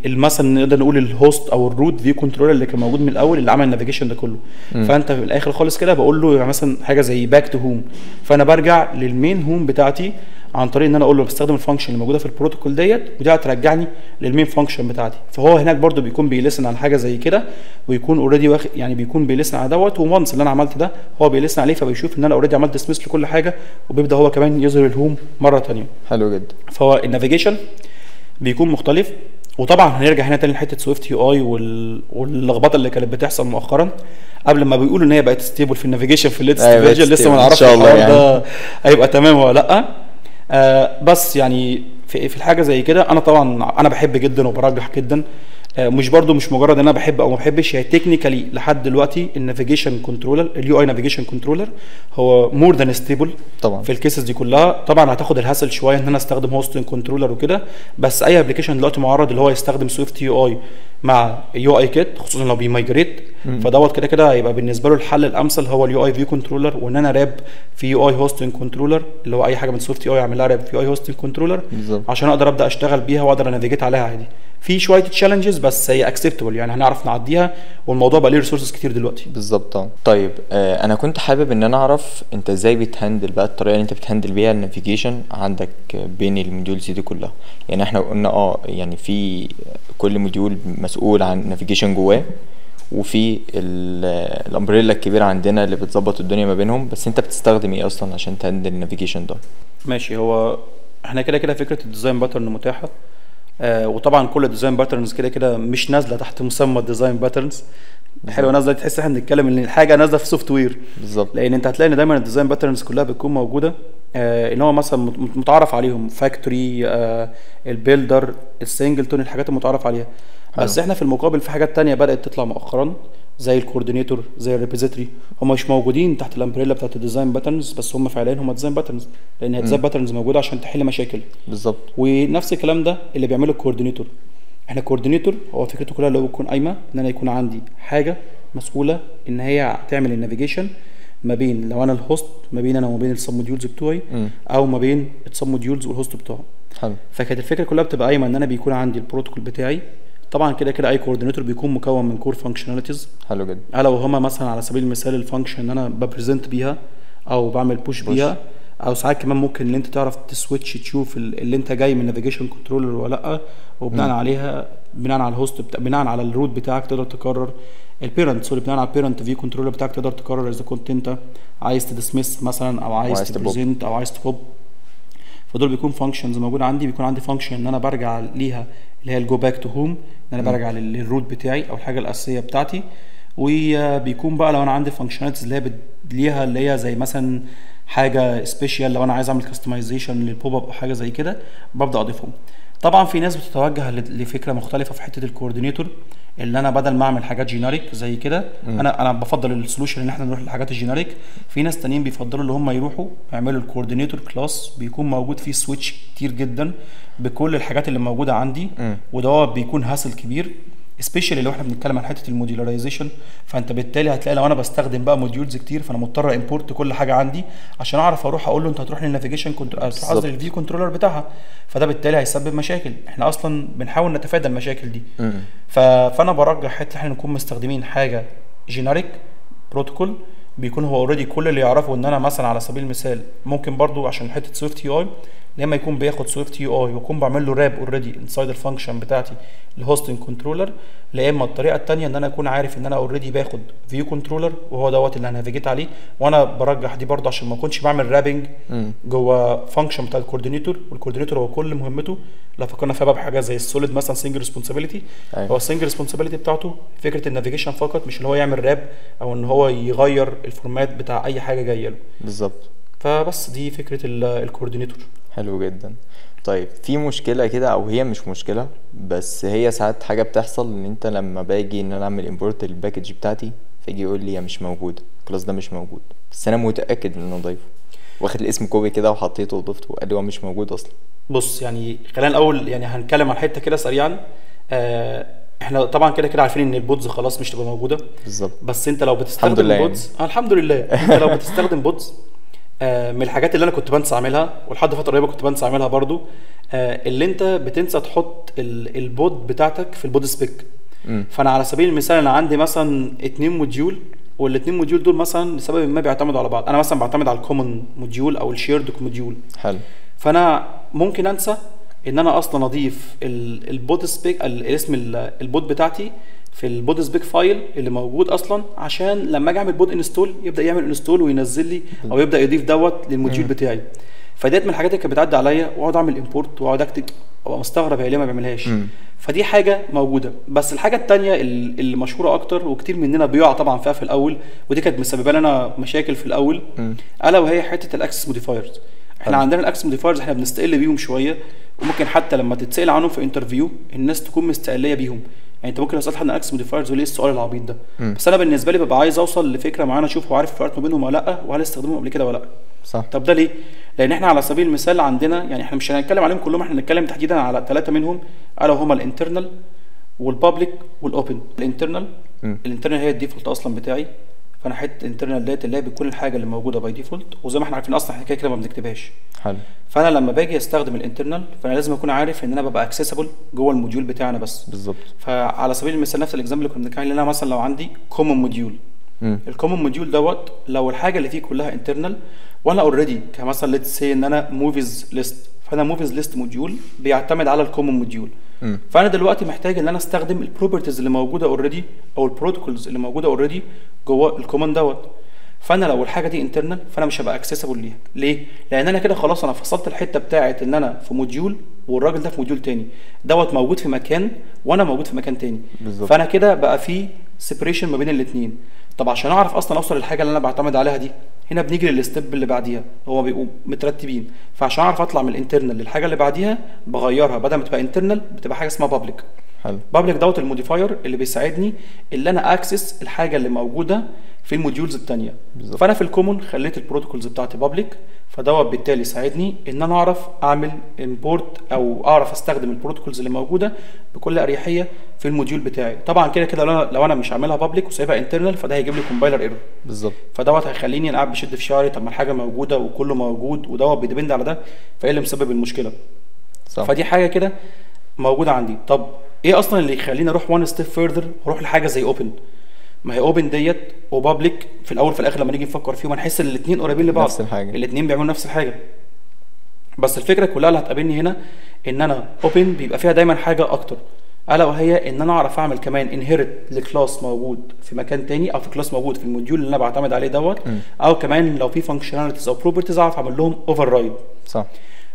مثلا نقدر نقول الهوست او الروت فيو كنترولر اللي كان موجود من الاول اللي عمل النافيجيشن ده كله. فانت في الاخر خالص كده بقول له يعني مثلا حاجه زي باك تو هوم، فانا برجع للمين هوم بتاعتي عن طريق ان انا اقول له بستخدم الفانكشن اللي موجوده في البروتوكول ديت، ودي هترجعني للمين فانكشن بتاعتي. فهو هناك برده بيكون بيلسن على حاجه زي كده، ويكون اوريدي واخد يعني بيكون بيلسن على دوت، وونس اللي انا عملت ده هو بيلسن عليه، فبيشوف ان انا اوريدي عملت ديسمس لكل حاجه، وبيبدا هو كمان يظهر الهوم مره ثانيه. حلو جدا. فهو النافيجيشن بيكون مختلف. وطبعا هنرجع هنا تاني لحته سويفت يو اي واللخبطه اللي كانت بتحصل مؤخرا، قبل ما بيقولوا ان هي بقت ستيبل في النافيجيشن في الليتست فيرجن، لسه ما نعرفش الحوار ده هيبقى تمام ولا لا. بس يعني في الحاجه زي كده انا طبعا انا بحب جدا وبرجح جدا، مش برضو مش مجرد ان انا بحب او ما بحبش، هي تكنيكالي لحد دلوقتي النافيجيشن كنترولر اليو اي نافيجيشن كنترولر هو مور ذان ستيبل طبعا في الكيسز دي كلها. طبعا هتاخد الهاسل شويه ان انا استخدم هوستنج كنترولر وكده، بس اي ابلكيشن دلوقتي معرض اللي هو يستخدم سويفت يو اي مع يو اي كيت، خصوصا لو بيمايجريت، فدوت كده كده هيبقى بالنسبه له الحل الامثل هو اليو اي فيو كنترولر، وان انا راب في يو اي هوستنج كنترولر اللي هو اي حاجه من سويفت يو اي اعمل لها راب في يو اي هوستنج كنترولر عشان اقدر ابدا اشتغل بيها واقدر انافيجيت عليها عادي. في شويه تشالنجز بس هي اكسبتبل، يعني هنعرف نعديها، والموضوع بقى ليه ريسورسز كتير دلوقتي. بالظبط. طيب انا كنت حابب ان انا اعرف انت ازاي بتهندل بقى الطريقه اللي انت بتهندل بيها النافيجيشن عندك بين الموديولز دي كلها. يعني احنا قلنا يعني في كل موديول مسؤول عن نافيجيشن جواه، وفي الامبريلا الكبيره عندنا اللي بتظبط الدنيا ما بينهم، بس انت بتستخدم ايه اصلا عشان تهندل النافيجيشن ده؟ ماشي، هو احنا كده كده فكره الديزاين باترن متاحه، وطبعا كل الديزاين باترنز كده كده مش نازله تحت مسمى الديزاين باترنز. حلوه نازله، تحس احنا بنتكلم ان الحاجه نازله في سوفت وير بالظبط، لان انت هتلاقي ان دايما الديزاين باترنز كلها بتكون موجوده ان هو مثلا متعارف عليهم فاكتوري، البيلدر، السنجلتون، الحاجات المتعارف عليها. بس احنا في المقابل في حاجات تانية بدات تطلع مؤخرا زي الكوردينيتور، زي الريبوزيتوري، هم مش موجودين تحت الامبريلا بتاعت الديزاين باترنز، بس هم فعليا هم ديزاين باترنز، لان الديزاين باترنز موجوده عشان تحل مشاكل. بالظبط. ونفس الكلام ده اللي بيعمله الكوردينيتور. احنا الكوردينيتور هو فكرته كلها اللي هو بتكون قايمه ان انا يكون عندي حاجه مسؤوله ان هي تعمل النافيجيشن ما بين، لو انا الهوست، ما بين انا وما بين السب موديولز بتوعي، او ما بين السب موديولز والهوست بتاعه. حلو. فكانت الفكره كلها بتبقى قايمه ان انا بيكون عندي البروتوكول بتاعي. طبعا كده كده اي كوردينيتور بيكون مكون من كور فانكشناليتيز. حلو جدا. الا وهما مثلا على سبيل المثال الفانكشن ان انا ببريزنت بيها او بعمل بوش بيها، او ساعات كمان ممكن ان انت تعرف تسويتش تشوف اللي انت جاي من نافيجيشن كنترولر ولا لا، وبناء عليها بناء على الهوست بناء على الروت بتاعك تقدر تقرر البيرنت، سوري بناء على البيرنت فيو كنترولر بتاعك تقدر تقرر اذا كنت انت عايز تدسمس مثلا او عايز تبريزنت او عايز تكوب. فدول بيكون فانكشنز موجوده عندي. بيكون عندي فانكشن ان انا برجع ليها اللي هي الجو باك تو هوم، ان انا برجع للروت بتاعي او الحاجه الاساسيه بتاعتي. وبيكون بقى لو انا عندي فانكشناليتيز اللي هي ليها اللي هي زي مثلا حاجه سبيشال، لو انا عايز اعمل كاستمايزيشن للبوب اب او حاجه زي كده ببدا اضيفهم. طبعا في ناس بتتوجه لفكره مختلفه في حته الكوردينيتور، اللي انا بدل ما اعمل حاجات جينيريك زي كده، انا بفضل السولوشن ان احنا نروح للحاجات الجينيريك. في ناس تانيين بيفضلوا اللي هم يروحوا يعملوا الكوردينيتور كلاس بيكون موجود فيه سويتش كتير جدا بكل الحاجات اللي موجوده عندي، وده بيكون هاسل كبير سبيشالي لو احنا بنتكلم عن حته الموديولاريزيشن. فانت بالتالي هتلاقي لو انا بستخدم بقى موديولز كتير فانا مضطر امبورت كل حاجه عندي عشان اعرف اروح اقول له انت هتروح للنافيجيشن قصدي الفيو كنترولر بتاعها. فده بالتالي هيسبب مشاكل، احنا اصلا بنحاول نتفادى المشاكل دي. فانا برجح حته احنا نكون مستخدمين حاجه جينيريك بروتوكول بيكون هو اوريدي كل اللي يعرفه. ان انا مثلا على سبيل المثال ممكن برضو عشان حته سويفت يو اي لما يكون بياخد سويفت يو اي ويكون بعمل له راب اوريدي انسايد الفانكشن بتاعتي الهوستنج كنترولر. لا اما الطريقه الثانيه ان انا اكون عارف ان انا اوريدي باخد فيو كنترولر وهو دوت اللي هنافيجيت عليه، وانا برجح دي برضه عشان ما اكونش بعمل رابنج جوه فانكشن بتاع الكوردينيتور. والكوردينيتور هو كل مهمته لو فكرنا فيها بقى بحاجه زي السوليد مثلا سنجل ريسبونسابيلتي، هو السنجل ريسبونسابيلتي بتاعته فكره النافيجيشن فقط، مش اللي هو يعمل راب او ان هو يغير الفورمات بتاع اي حاجه جايه له. بالظبط. فبس دي فكره الكوردينيتور. حلو جدا. طيب في مشكله كده، او هي مش مشكله بس هي ساعات حاجه بتحصل، ان انت لما باجي ان انا اعمل امبورت للباكج بتاعتي فيجي يقول لي هي مش موجوده، الكلاس ده مش موجود، بس انا متاكد ان انا ضايفه، واخد الاسم كوبي كده وحطيته وضفته وقال لي هو مش موجود اصلا. بص يعني خلينا الاول يعني هنتكلم عن حته كده سريعا. احنا طبعا كده عارفين ان البودز خلاص مش تبقى موجوده بالظبط، بس انت لو بتستخدم البودز يعني. الحمد لله انت لو بتستخدم بودز من الحاجات اللي انا كنت بنسى اعملها ولحد فتره قريبه كنت بنسى اعملها برضو، اللي انت بتنسى تحط البود بتاعتك في البود سبيك. فانا على سبيل المثال انا عندي مثلا 2 موديول، والاتنين موديول دول مثلا لسبب ما بيعتمدوا على بعض. انا مثلا بعتمد على الكومن موديول او الشيرد موديول. حلو. فانا ممكن انسى ان انا اصلا اضيف البود سبيك اسم البود بتاعتي في البود سبيك فايل اللي موجود اصلا، عشان لما اجي اعمل بود انستول يبدا يعمل انستول وينزل لي او يبدا يضيف دوت للموديول بتاعي. فديت من الحاجات اللي كانت بتعدي عليا، واقعد اعمل امبورت واقعد اكتب وابقى مستغرب هي ليه ما بيعملهاش. فدي حاجه موجوده. بس الحاجه الثانيه اللي مشهوره اكتر وكتير مننا بيقع طبعا فيها في الاول، ودي كانت مسببه لنا مشاكل في الاول، الا وهي حته الاكسس موديفايرز. احنا عندنا الاكسس موديفايرز احنا بنستقل بيهم شويه، وممكن حتى لما تتسال عنهم في انترفيو الناس تكون مستقليه بيهم. يعني انت ممكن لو سالت حد عن الاكسس موديفايرز يقول لي السؤال العبيط ده، بس انا بالنسبه لي ببقى عايز اوصل لفكره معينه اشوف هو عارف الفرق ما بينهم ولا لا، وهل استخدمهم قبل كده ولا لا. صح. طب ده ليه؟ لان احنا على سبيل المثال عندنا يعني احنا مش هنتكلم عليهم كلهم، احنا هنتكلم تحديدا على 3 منهم، الا وهما الانترنال والبابليك والاوبن. الانترنال هي الديفولت اصلا بتاعي، فانا حته انترنال داتا اللي هي بتكون الحاجه اللي موجوده باي ديفولت، وزي ما احنا عارفين اصلا احنا كده ما بنكتبهاش. حلو. فانا لما باجي استخدم الانترنال فانا لازم اكون عارف ان انا ببقى اكسسبل جوه الموديول بتاعنا بس. بالظبط. فعلى سبيل المثال نفس الاكزامبل اللي كنا بنتكلم عليه، انا مثلا لو عندي كومن موديول، الكومن موديول دوت لو الحاجه اللي فيه كلها انترنال، وانا اوريدي كمثلا ليتس سي ان انا موفيز ليست، فانا موفيز ليست موديول بيعتمد على الكومن موديول. فانا دلوقتي محتاج ان انا استخدم البروبرتيز اللي موجوده اوريدي او البروتوكولز اللي موجوده اوريدي جوه الكومن دوت. فانا لو الحاجه دي انترنال فانا مش هبقى اكسسبل ليها. ليه؟ لان انا كده خلاص انا فصلت الحته بتاعه ان انا في موديول والراجل ده في موديول تاني، دوت موجود في مكان وانا موجود في مكان تاني. بالزبط. فانا كده بقى في سيبريشن ما بين الاثنين. طب عشان اعرف اصلا اوصل للحاجه اللي انا بعتمد عليها دي، هنا بنيجي للستيب اللي بعديها، هو بيبقوا مترتبين. فعشان اعرف اطلع من الانترنال للحاجه اللي بعديها بغيرها، بدل ما تبقى انترنال بتبقى حاجه اسمها بابليك. حلو. بابليك دوت الموديفاير اللي بيساعدني اللي انا اكسس الحاجه اللي موجوده في الموديولز الثانيه. فانا في الكومن خليت البروتوكولز بتاعتي بابليك، فدوت بالتالي ساعدني ان انا اعرف اعمل امبورت او اعرف استخدم البروتوكولز اللي موجوده بكل اريحيه في الموديول بتاعي. طبعا كده لو انا مش عاملها بابليك وسايبها انترنال فده هيجيب لي كومبايلر ايرور. بالظبط. فدوت هيخليني انا قاعد بشد في شعري، طب ما الحاجه موجوده وكله موجود ودوت بيدبند على ده، فايه اللي مسبب المشكله؟ صح. فدي حاجه كده موجوده عندي. طب ايه اصلا اللي يخليني اروح وان ستيب فيرذر واروح لحاجه زي اوبن؟ ما هي اوبن ديت وبابليك في الاول في الاخر لما نيجي نفكر فيهم هنحس ان الاثنين قريبين لبعض، نفس الحاجه، الاثنين بيعملوا نفس الحاجه. بس الفكره كلها اللي هتقابلني هنا ان انا اوبن بيبقى فيها دايما حاجه اكتر، الا وهي ان انا اعرف اعمل كمان انهيرت لكلاس موجود في مكان تاني او في كلاس موجود في الموديول اللي انا بعتمد عليه دوت، او كمان لو في فانكشناليتيز او بروبرتيز اعرف اعمل لهم اوفر رايد. صح.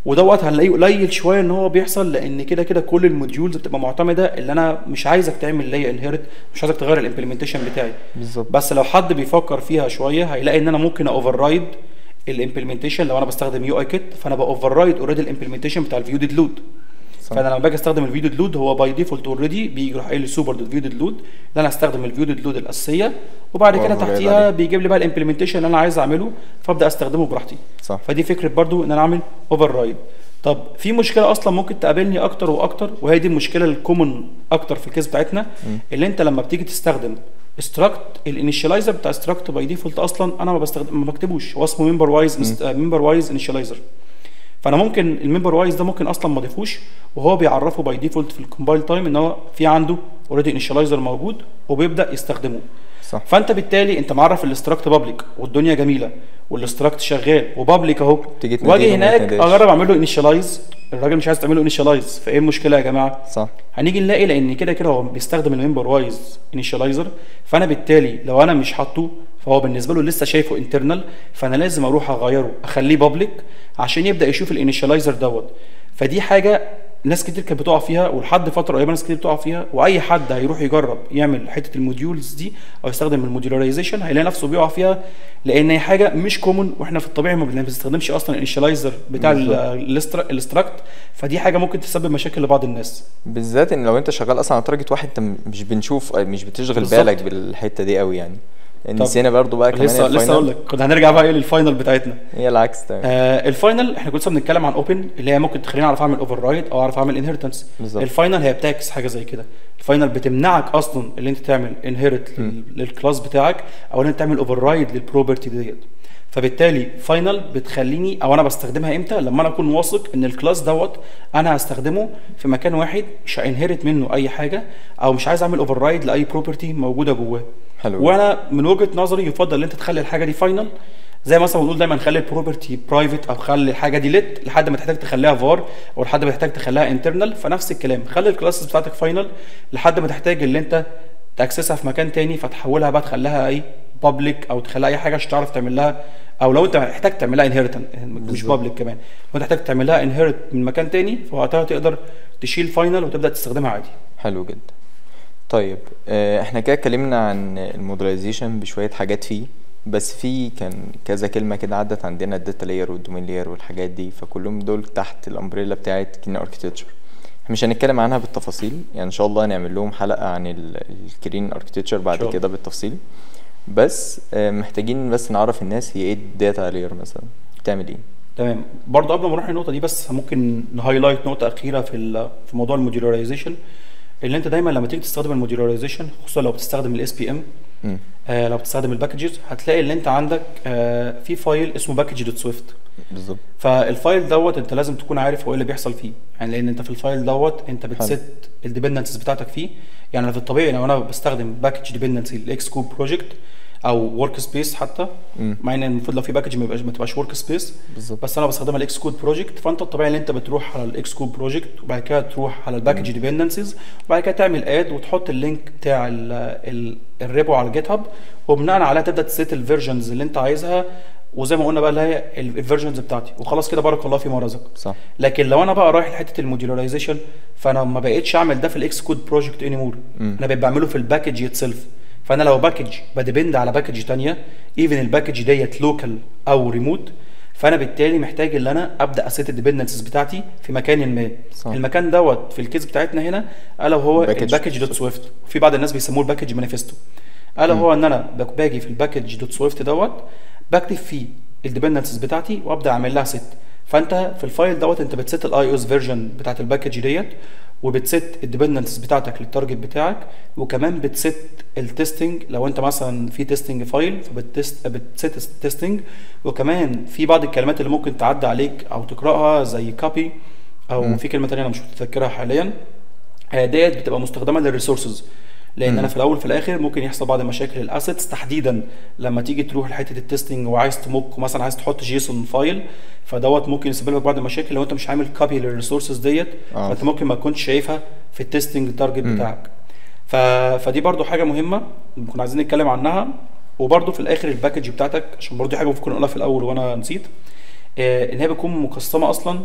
ودوت هنلاقيه قليل شويه ان هو بيحصل، لان كده كده كل الموديولز بتبقى معتمده اللي انا مش عايزك تعمل ليا انهيرت، مش عايزك تغير الامبلمنتيشن بتاعي. بالظبط. بس لو حد بيفكر فيها شويه هيلاقي ان انا ممكن اوفر رايد الامبلمنتيشن. لو انا بستخدم يو اي كيت فانا باوفر رايد اوريدي الامبلمنتيشن بتاع الفيو ديد لود. فانا لما باجي استخدم الفيو ديد لود هو باي ديفولت اوريدي بيجي يروح قايل لي سوبر دوت فيو ديد لود، ان انا هستخدم الفيو ديد لود الاساسيه، وبعد كده تحتيها بيجيب لي بقى الامبلمنتيشن اللي انا عايز اعمله، فابدا استخدمه براحتي. صح. فدي فكره برضو ان انا اعمل اوفر رايد. طب في مشكله اصلا ممكن تقابلني اكتر واكتر، وهي دي المشكله الكومن اكتر في الكيس بتاعتنا، اللي انت لما بتيجي تستخدم استراكت الانيشاليزر بتاع استراكت باي ديفولت اصلا انا ما بكتبوش، هو اسمه ممبر وايز انيشاليزر. فانا ممكن الممبر وايز ده ممكن اصلا ما اضيفوش، وهو بيعرفه باي ديفولت في الكومبايل تايم ان هو في عنده اوريدي انيشاليزر موجود وبيبدا يستخدمه. صح. فانت بالتالي انت معرف الاستراكت بابليك والدنيا جميله والاستراكت شغال وبابليك اهو، واجي هناك اجرب اعمل له انيشاليز، الراجل مش عايز تعمل له انيشاليز، فايه المشكله يا جماعه؟ صح. هنيجي نلاقي لان كده كده هو بيستخدم الممبر وايز انيشاليزر، فانا بالتالي لو انا مش حاطه فهو بالنسبه له لسه شايفه انترنال، فانا لازم اروح اغيره اخليه بابليك عشان يبدا يشوف الانيشاليزر دوت. فدي حاجه ناس كتير كانت بتقع فيها، ولحد فتره قريبه ناس كتير بتقع فيها، واي حد هيروح يجرب يعمل حته الموديولز دي او يستخدم الموديولاريزيشن هيلاقي نفسه بيقع فيها، لان هي حاجه مش كومن، واحنا في الطبيعي ما بنستخدمش اصلا الانيشاليزر بتاع الاستراكت. فدي حاجه ممكن تسبب مشاكل لبعض الناس، بالذات ان لو انت شغال اصلا على تارجت واحد انت مش بنشوف، مش بتشغل بالزبط. بالك بالحته دي قوي يعني. نسينا برضو بقى كمان لسه اقول لك كنا هنرجع بقى للفاينل بتاعتنا. هي العكس تمام. الفاينل احنا كنا بنتكلم عن اوبن اللي هي ممكن تخليني اعرف اعمل اوفر رايد او اعرف اعمل انهيرتنس. الفاينل هي بتعكس حاجه زي كده، الفاينل بتمنعك اصلا اللي انت تعمل انهيرت للكلاس بتاعك او ان انت تعمل اوفر رايد للبروبرتي ديت. فبالتالي فاينل بتخليني او انا بستخدمها امتى؟ لما انا اكون واثق ان الكلاس دوت انا هستخدمه في مكان واحد مش هانهرت منه اي حاجه، او مش عايز اعمل اوفر رايد لاي بروبرتي موجوده جواه. حلو. وانا من وجهه نظري يفضل ان انت تخلي الحاجه دي فاينل، زي مثلا بنقول دايما خلي البروبرتي برايفت او خلي الحاجه دي ليت لحد ما تحتاج تخليها فار او لحد ما تحتاج تخليها انترنال. فنفس الكلام خلي الكلاسز بتاعتك فاينل لحد ما تحتاج اللي انت تاكسسها في مكان تاني، فتحولها بقى تخليها اي بابليك او تخليها اي حاجه عشان تعرف تعمل لها، او لو انت محتاج تعمل لها انهيرت مش بابليك كمان، لو انت محتاج تعمل لها انهيرت من مكان تاني فوقتها تقدر تشيل فاينل وتبدا تستخدمها عادي. حلو جدا. طيب احنا كده اتكلمنا عن الموديلايزيشن بشويه حاجات فيه، بس في كان كذا كلمه كده عدت عندنا، الداتا لاير والدومين لاير والحاجات دي، فكلهم دول تحت الامبريلا بتاعه كلين اركتكتشر. مش هنتكلم عنها بالتفاصيل يعني، ان شاء الله هنعمل لهم حلقه عن الكلين اركتكتشر بعد كده بالتفصيل، بس محتاجين بس نعرف الناس هي ايه الداتا لاير مثلا بتعمل ايه. تمام. برضه قبل ما نروح النقطه دي بس ممكن نهايلايت نقطه اخيره في موضوع الموديولاريزيشن، اللي انت دايما لما تيجي تستخدم الموديولاريزيشن خصوصا لو بتستخدم الاس بي ام، لو بتستخدم الباكجز هتلاقي ان انت عندك في فايل اسمه باكج دوت سويفت. بالظبط. فالفايل دوت انت لازم تكون عارف هو ايه اللي بيحصل فيه، يعني لان انت في الفايل دوت انت بتست الديبندنسز بتاعتك فيه. يعني انا في الطبيعي لو انا بستخدم باكج ديبندنسي الاكس كوب بروجكت او ورك سبيس حتى، مع ان المفروض لو في باكج ما تبقاش ورك سبيس، بس انا بستخدمها الاكس كود بروجكت. فانت الطبيعي ان انت بتروح على الاكس كود بروجكت وبعد كده تروح على الباكج ديبندنسز وبعد كده تعمل اد وتحط اللينك بتاع الريبو على الجيت هاب، وبناء عليها تبدا تسيت الفيرجنز اللي انت عايزها، وزي ما قلنا بقى اللي هي الفيرجنز بتاعتي، وخلاص كده بارك الله فيما رزق. صح. لكن لو انا بقى رايح لحته الموديولاريزيشن فانا ما بقيتش اعمل ده في الاكس كود بروجكت اني مور، انا بقيت بعمله في الباكج اتسلف. فانا لو باكج بديبند على باكج ثانيه ايفن الباكج ديت لوكال او ريموت، فانا بالتالي محتاج ان انا ابدا اسيت الديبندنسز بتاعتي في مكان ما. صح. المكان دوت في الكيس بتاعتنا هنا الا هو الباكج دوت سويفت، في بعض الناس بيسموه الباكج مانيفستو. الا هو ان انا باجي في الباكج دوت سويفت دوت بكتب فيه الديبندنسز بتاعتي وابدا اعمل لها سيت. فانت في الفايل دوت انت بتسيت الاي او اس فيرجن بتاعت الباكج ديت، وبتسيت الديبندنسز بتاعتك للتارجت بتاعك، وكمان بتسيت التستنج لو انت مثلا في تستنج فايل بتسيت التستنج، وكمان في بعض الكلمات اللي ممكن تعدي عليك او تقراها زي كوبي او في كلمه ثانيه انا مش متذكرها حاليا، ديت بتبقى مستخدمه للريسورسز. لان انا في الاول في الاخر ممكن يحصل بعض مشاكل الاسيتس، تحديدا لما تيجي تروح لحته التستنج وعايز تمك مثلا عايز تحط جيسون فايل، فدوت ممكن يسبب لك بعض المشاكل لو انت مش عامل كوبي للريسورسز ديت، فانت ممكن ما تكونش شايفها في التستنج تارجت بتاعك. فدي برضو حاجه مهمه كنا عايزين نتكلم عنها. وبرضو في الاخر الباكج بتاعتك، عشان برضو حاجه ممكن اقولها في الاول وانا نسيت، ان هي بتكون مقسمه اصلا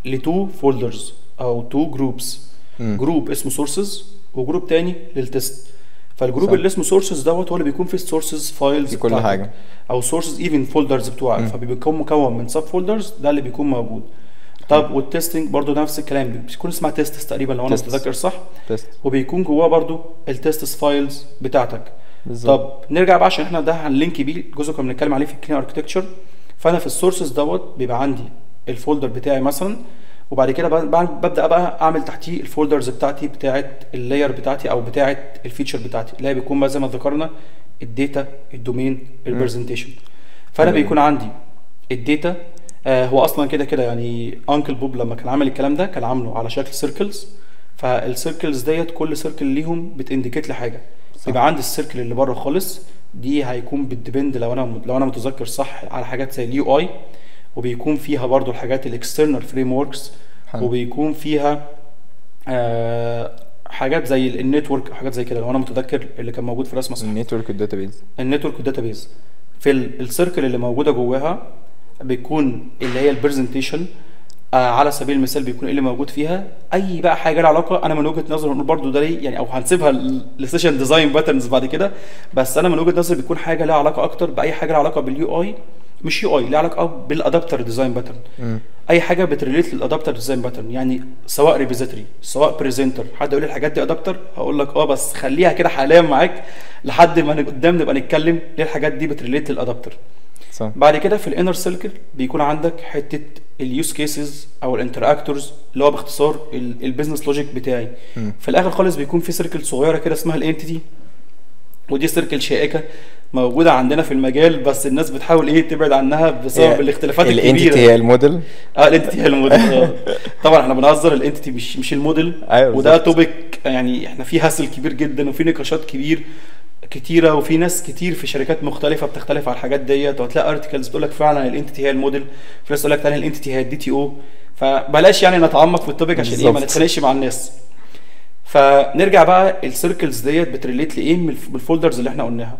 لتو فولدرز او تو جروبس. جروب اسمه سورسز وجروب تاني للتست. فالجروب صح. اللي اسمه سورسز دوت هو اللي بيكون فيه السورسز فايلز في كل حاجة. او سورسز ايفن فولدرز بتوعك، فبيكون مكون من سب فولدرز، ده اللي بيكون موجود. طب والتستنج برضو نفس الكلام، بيكون اسمها تيستس تقريبا لو انا Tests. متذكر صح. تست. وبيكون جواه برضو التستس فايلز بتاعتك. بالظبط. طب نرجع بقى عشان احنا ده هنلينك بيه جزء كنا بنتكلم عليه في الكلين اركتكتشر. فانا في السورسز دوت بيبقى عندي الفولدر بتاعي مثلا، وبعد كده ببدا بقى اعمل تحتيه الفولدرز بتاعتي بتاعه اللاير بتاعتي او بتاعه الفيتشر بتاعتي، اللي هي بيكون بقى زي ما ذكرنا الداتا، الدومين، البرزنتيشن. فانا بيكون عندي الداتا. هو اصلا كده كده يعني انكل بوب لما كان عامل الكلام ده كان عامله على شكل سيركلز. فالسيركلز ديت كل سيركل ليهم بتindicate لحاجه. يبقى عندي السيركل اللي بره خالص دي هيكون بتديبند لو انا متذكر صح على حاجات زي اليو اي، وبيكون فيها برضو الحاجات الاكسترنال فريم وركس، وبيكون فيها حاجات زي النتورك وحاجات زي كده لو انا متذكر اللي كان موجود في الرسمه صح. النتورك والداتابيز. النتورك والداتابيز في السيركل اللي موجوده جواها بيكون اللي هي البرزنتيشن. على سبيل المثال بيكون ايه اللي موجود فيها، اي بقى حاجه لها علاقه. انا من وجهه نظري نقول برضو ده ليه يعني، او هنسيبها لسيشن ديزاين باترنز بعد كده، بس انا من وجهه نظري بيكون حاجه لها علاقه اكتر باي حاجه لها علاقه باليو اي، مش يو اي، لها علاقه بالادابتر ديزاين باترن. اي حاجه بتريليت للادابتر ديزاين باترن، يعني سواء ريبوزيتوري سواء بريزنتر. حد يقول لي الحاجات دي ادابتر، هقول لك بس خليها كده حاليا معاك لحد ما قدام نبقى نتكلم ليه الحاجات دي بتريليت للادابتر. صح. بعد كده في الانر سيركل بيكون عندك حته اليوز كيسز او الانتراكتورز اللي هو باختصار البيزنس لوجيك بتاعي. في الاخر خالص بيكون في سيركل صغيره كده اسمها الانتيتي، ودي سيركل شائكه موجوده عندنا في المجال، بس الناس بتحاول تبعد عنها بسبب الاختلافات الكبيره. الانتيتي هي الموديل. الانتيتي هي الموديل. طبعا احنا بنهزر، الانتيتي مش الموديل. أيوة وده بالظبط. توبيك يعني احنا فيه هاسل كبير جدا وفي نقاشات كتيره، وفي ناس كتير في شركات مختلفه بتختلف على الحاجات ديت، وهتلاقي ارتكلز بتقول لك فعلا الانتيتي هي الموديل، في ناس تقول لك ثاني الانتيتي هي الدي تي او. فبلاش يعني نتعمق في التوبيك عشان ما نتخانقش مع الناس. فنرجع بقى السيركلز ديت بتريليت لايه من الفولدرز اللي احنا قلناها.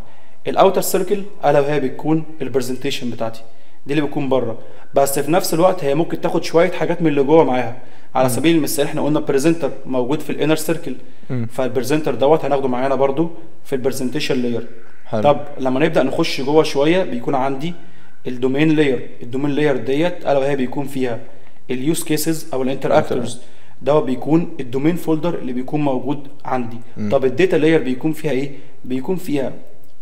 الاوتر سيركل الا وهي بتكون البرزنتيشن بتاعتي، دي اللي بتكون بره، بس في نفس الوقت هي ممكن تاخد شويه حاجات من اللي جوه معاها. على سبيل المثال احنا قلنا بريزنتر موجود في الانر سيركل، فالبريزنتر دوت هناخده معانا برضو في البرزنتيشن لاير. طب لما نبدا نخش جوه شويه بيكون عندي الدومين لاير. الدومين لاير ديت الا وهي بيكون فيها اليوز كيسز او الانتراكتورز، ده بيكون الدومين فولدر اللي بيكون موجود عندي. طب الداتا لاير بيكون فيها ايه؟ بيكون فيها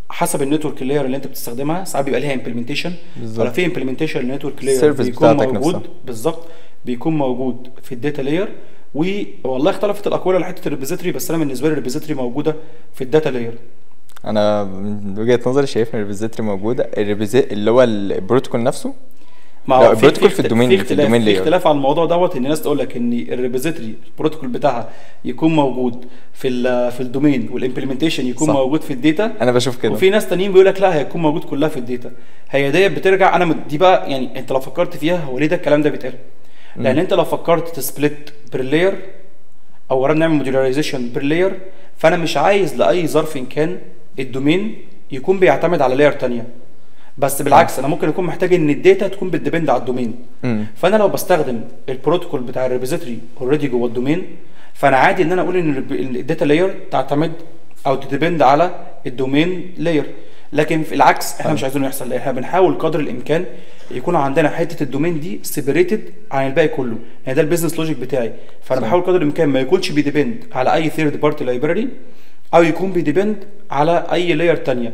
حسب النتورك لاير اللي انت بتستخدمها، ساعات بيبقى ليها امبلمنتيشن، ولا في امبلمنتيشن للنتورك لاير بيكون موجود بالظبط، بيكون موجود في الداتا لاير. والله اختلفت الاقوال على حته الريبوزيتوري، بس انا بالنسبه لي الريبوزيتوري موجوده في الداتا لاير. انا من وجهه نظري شايف ان الريبوزيتوري موجوده، اللي هو البروتوكول نفسه. ما هو البروتوكول في الدومين، في الدومين لاير. في اختلاف على الموضوع دوت، ان الناس تقول لك ان الريبوزيتوري البروتوكول بتاعها يكون موجود في الدومين، والامبلمنتيشن يكون صح. موجود في الداتا. انا بشوف كده. وفي ناس تانيين بيقول لك لا هيكون موجود كلها في الداتا. هي ديت بترجع، انا دي بقى يعني انت لو فكرت فيها هو ليه ده الكلام ده بيتقال؟ لان انت لو فكرت تسبلت بير لاير او نعمل موديولاريزيشن بير لاير، فانا مش عايز لاي ظرف إن كان الدومين يكون بيعتمد على لاير ثانيه، بس بالعكس انا ممكن اكون محتاج ان الداتا تكون بتديبند على الدومين. فانا لو بستخدم البروتوكول بتاع الريبوزيتوري اوريدي جوه الدومين، فانا عادي ان انا اقول ان الداتا لاير تعتمد او تديبند على الدومين لاير. لكن في العكس احنا مش عايزينه يحصل، احنا بنحاول قدر الامكان يكون عندنا حته الدومين دي سيبريتد عن الباقي كله، يعني ده البيزنس لوجيك بتاعي. فانا بحاول قدر الامكان ما يكونش بيديبند على اي ثيرد بارتي لايبراري، او يكون بيديبند على اي لاير ثانيه.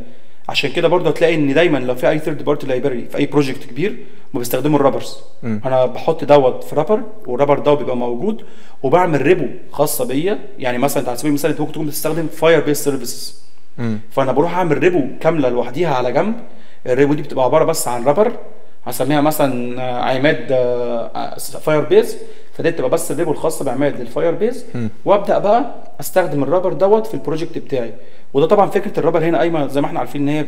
عشان كده برضه هتلاقي ان دايما لو في اي ثيرد بارتي لايبراري في اي بروجكت كبير ما بيستخدموا الرابرز. انا بحط دوت في رابر، والرابر ده بيبقى موجود، وبعمل ريبو خاصه بيا. يعني مثلا على سبيل المثال انت ممكن تكون بتستخدم فاير بيس سيرفيسز، فانا بروح اعمل ريبو كامله لوحديها على جنب. الريبو دي بتبقى عباره بس عن رابر، هسميها مثلا عماد فاير بيز، فدي بتبقى بس الريبو الخاصه بعماد للفاير بيز، وابدا بقى استخدم الرابر دوت في البروجكت بتاعي. وده طبعا فكره الرابر هنا قايمه زي ما احنا عارفين ان هي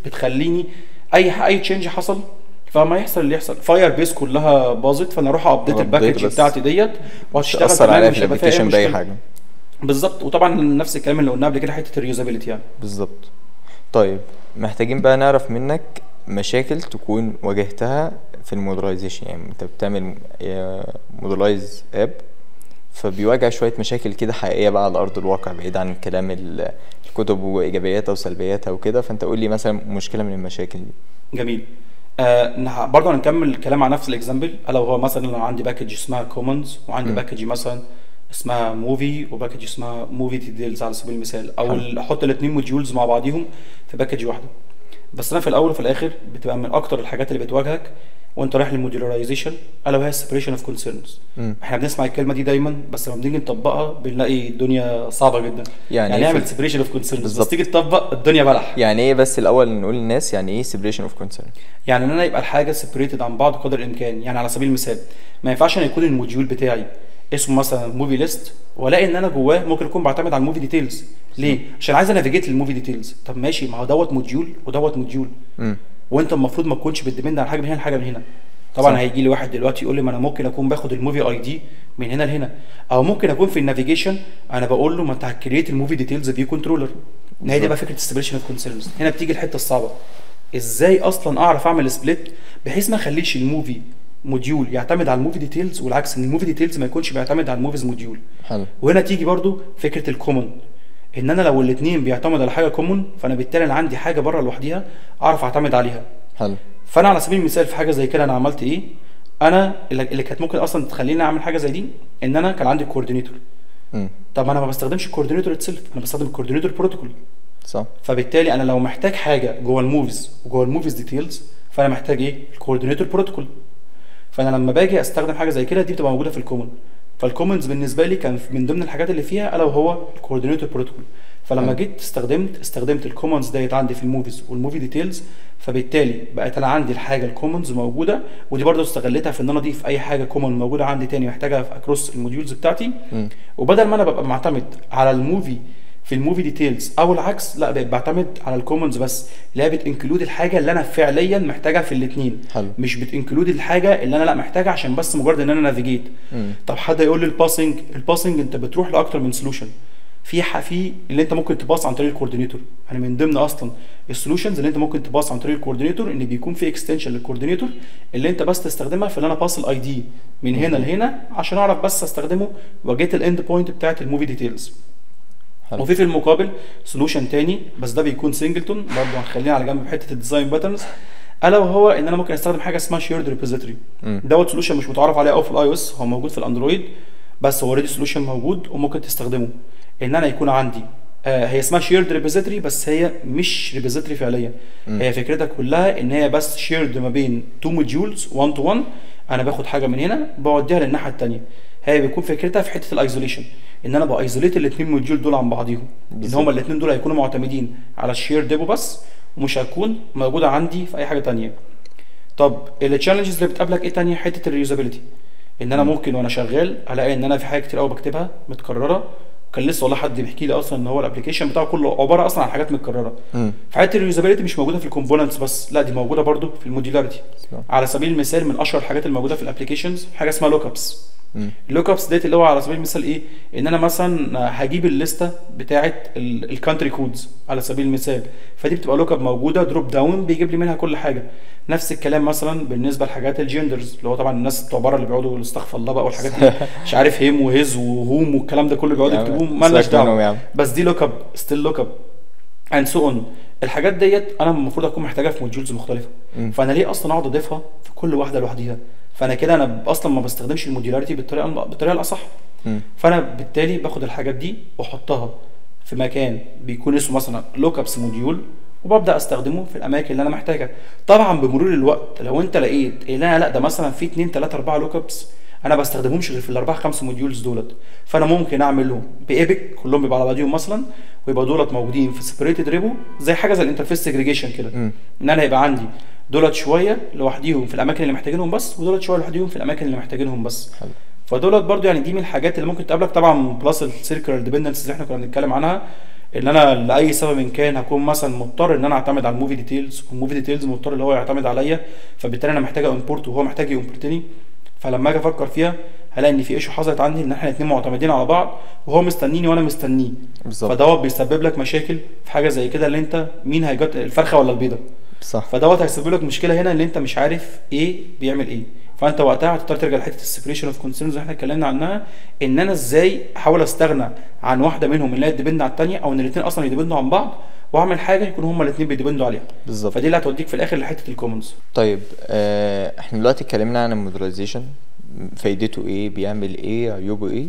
بتخليني اي تشينج حصل، فما يحصل اللي يحصل فاير بيز كلها باظت، فانا اروح ابديت الباكج بتاعتي ديت وهتشتغل تمام، مش هيبقى فيها باي حاجه بالظبط. وطبعا نفس الكلام اللي قلناه قبل كده، حته الريوزابيلتي يعني بالظبط. طيب محتاجين بقى نعرف منك مشاكل تكون واجهتها في المودلايزيشن. يعني انت بتعمل مودلايز اب، فبيواجه شويه مشاكل كده حقيقيه بقى على ارض الواقع، بعيد عن كلام الكتب وايجابياتها وسلبياتها وكده. فانت قول لي مثلا مشكله من المشاكل دي. جميل. برضه هنكمل الكلام عن نفس الاكزامبل، الا وهو مثلا لو عندي باكج اسمها كومنز، وعندي باكج مثلا اسمها موفي، وباكج اسمها موفي ديتيلز على سبيل المثال، او احط الاثنين موديولز مع بعضيهم في باكج واحده. بس انا في الاول وفي الاخر بتبقى من اكتر الحاجات اللي بتواجهك وانت رايح للموديولرايزيشن الا وهي السيبريشن اوف كونسيرنز. احنا بنسمع الكلمه دي دايما، بس لما بنيجي نطبقها بنلاقي الدنيا صعبه جدا. يعني نعمل سيبريشن اوف كونسيرنز، بس تيجي تطبق الدنيا بلح. يعني ايه؟ بس الاول نقول للناس يعني ايه سيبريشن اوف كونسيرن. يعني ان انا يبقى الحاجه سيبريتد عن بعض قدر الامكان. يعني على سبيل المثال ما ينفعش ان يكون الموديول بتاعي اسمه مثلا موفي ليست، والاقي ان انا جواه ممكن اكون بعتمد على الموفي ديتيلز. ليه؟ عشان عايز انافيجيت للموفي ديتيلز. طب ماشي، ما هو دوت موديول ودوت موديول، وانت المفروض ما تكونش بتدمند على حاجه من هنا لحاجه من هنا. طبعا هيجي لي واحد دلوقتي يقول لي ما انا ممكن اكون باخد الموفي اي دي من هنا لهنا، او ممكن اكون في النافيجيشن انا بقول له ما انت هتكريت الموفي ديتيلز فيو كنترولر. هي دي بقى فكره السيبريشن اوف كونسيرنز. هنا بتيجي الحته الصعبه، ازاي اصلا اعرف اعمل سبليت بحيث ما اخليش الموفي موديول يعتمد على الموفي ديتيلز، والعكس ان الموفي ديتيلز ما يكونش بيعتمد على الموفيز موديول. حلو. وهنا تيجي برضو فكره الكومن، ان انا لو الاثنين بيعتمدوا على حاجه كومن، فانا بالتالي انا عندي حاجه بره لوحديها اعرف اعتمد عليها. حلو. فانا على سبيل المثال في حاجه زي كده انا عملت ايه؟ انا اللي كانت ممكن اصلا تخليني اعمل حاجه زي دي ان انا كان عندي كوردينيتور. طب انا ما بستخدمش الكوردينيتور اتسلف، انا بستخدم الكوردينيتور بروتوكول. صح. فبالتالي انا لو محتاج حاجه جوه الموفيز وجوه الموفيز ديتيلز، فانا محتاج ايه؟ الكوردينيتور بروتوكول. فانا لما باجي استخدم حاجه زي كده دي بتبقى موجوده في الكومن. فالكومنز بالنسبه لي كان من ضمن الحاجات اللي فيها الا وهو الكوردينيتور بروتوكول. فلما جيت استخدمت الكومنز ديت عندي في الموفيز والموفي ديتيلز، فبالتالي بقت انا عندي الحاجه الكومنز موجوده، ودي برضه استغلتها في ان انا اضيف اي حاجه كومن موجوده عندي تاني محتاجها في اكروس الموديولز بتاعتي. وبدل ما انا ببقى معتمد على الموفي في الموفي ديتيلز او العكس، لا بقيت بعتمد على الكومنز بس، اللي هي بتنكلود الحاجه اللي انا فعليا محتاجها في الاثنين، مش بتنكلود الحاجه اللي انا لا محتاجها عشان بس مجرد ان انا نافيجيت. طب حد يقول لي الباسنج انت بتروح لاكتر من سولوشن. في اللي انت ممكن تباص عن طريق الكوردينيتور. يعني من ضمن اصلا السولوشنز اللي انت ممكن تباص عن طريق الكوردينيتور ان بيكون في اكستنشن للكوردينيتور اللي انت بس تستخدمها في ان انا باص الاي دي من هنا لهنا عشان اعرف بس استخدمه واجيت الاند بوينت بتاعت الموفي ديتيلز. وفي المقابل سولوشن تاني بس ده بيكون سنجلتون، برضه هنخلينا على جنب في حته الديزاين باترنز، الا وهو ان انا ممكن استخدم حاجه اسمها شيرد ريبوزيتوري. دوت سولوشن مش متعرف عليه قوي في الاي او اس، هو موجود في الاندرويد بس هو اوريدي سولوشن موجود وممكن تستخدمه. ان انا يكون عندي هي اسمها شيرد ريبوزيتوري بس هي مش ريبوزيتوري فعليا. هي فكرتها كلها ان هي بس شيرد ما بين تو موديولز 1 تو 1. انا باخد حاجه من هنا بوديها للناحيه الثانيه. هي بيكون فكرتها في حته الايزوليشن، ان انا بايزوليت الاثنين موديول دول عن بعضيهم، ان هما الاثنين دول هيكونوا معتمدين على الشير ديبو بس، ومش هتكون موجوده عندي في اي حاجه ثانيه. طب التشالنجز اللي بتقابلك ايه ثانيه؟ حته الريوزابيلتي، ان انا ممكن وانا شغال الاقي ان انا في حاجه كتير قوي بكتبها متكرره. كان لسه والله حد بيحكي لي اصلا ان هو الابلكيشن بتاعه كله عباره اصلا عن حاجات متكرره. فحته الريوزابيلتي مش موجوده في الكومبوننتس بس، لا دي موجوده برده في الموديولاريتي. على سبيل المثال من اشهر الحاجات الموجوده في الابلكيشنز حاجه اسمها لوك ابس. اللوك ابس ديت اللي هو على سبيل المثال ايه؟ ان انا مثلا هجيب الليسته بتاعه الكانتري كودز على سبيل المثال، فدي بتبقى لوك اب موجوده دروب داون بيجيب لي منها كل حاجه. نفس الكلام مثلا بالنسبه لحاجات الجندرز اللي هو طبعا الناس بتوع بره اللي بيقعدوا استغفر الله بقى والحاجات دي مش عارف هيم وهيز وهوم والكلام ده كله بيقعدوا يكتبوهم مالناش دعوه، بس دي لوك اب ستيل لوك اب اند سو اون. الحاجات ديت انا المفروض اكون محتاجها في موديولز مختلفه، فانا ليه اصلا اقعد اضيفها في كل واحده لوحديها؟ فانا كده انا اصلا ما بستخدمش الموديولاريتي بالطريقه الاصح. فانا بالتالي باخد الحاجات دي واحطها في مكان بيكون اسمه مثلا لوك ابس موديول، وببدا استخدمه في الاماكن اللي انا محتاجها. طبعا بمرور الوقت لو انت لقيت لا ده مثلا في 2 3 4 لوك ابس انا بستخدمهمش غير في الاربعه 5 موديولز دولت، فانا ممكن اعملهم بايبك كلهم بيبقى على بعضهم مثلا، ويبقى دولت موجودين في سيبريتد ريبو زي حاجه زي الانترفيس سيجريجيشن كده. ان انا يبقى عندي دولت شويه لوحديهم في الاماكن اللي محتاجينهم بس، ودولت شويه لوحديهم في الاماكن اللي محتاجينهم بس. حلو. فدولت برضو يعني دي من الحاجات اللي ممكن تقابلك طبعا بلس السيركلر ديبندنس اللي احنا كنا بنتكلم عنها، ان انا لاي سبب إن كان هكون مثلا مضطر ان انا اعتمد على الموفي ديتيلز، والموفي ديتيلز مضطر اللي هو يعتمد عليا، فبالتالي انا محتاج امبورت وهو محتاج يمبورتني. فلما اجي افكر فيها هلاقي ان في ايشو حصلت عندي ان احنا الاثنين معتمدين على بعض وهو مستنيني وانا مستنيه. فدوت بيسبب لك مشاكل في حاجه زي كده، اللي انت مين هيجت الفرخه ولا البيضه؟ صح. فدوت هيسبب لك مشكله هنا ان انت مش عارف ايه بيعمل ايه. فانت وقتها هتضطر ترجع لحته السيبريشن اوف كونسيرنز اللي احنا اتكلمنا عنها، ان انا ازاي احاول استغنى عن واحده منهم اللي هي تديبند على الثانيه، او ان الاثنين اصلا يديبندوا عن بعض، واعمل حاجه يكون هما الاثنين بيديبندوا عليها. بالظبط. فدي اللي هتوديك في الاخر لحته الكومنز. طيب احنا دلوقتي اتكلمنا عن الموديلايزيشن، فايدته ايه، بيعمل ايه، عيوبه ايه.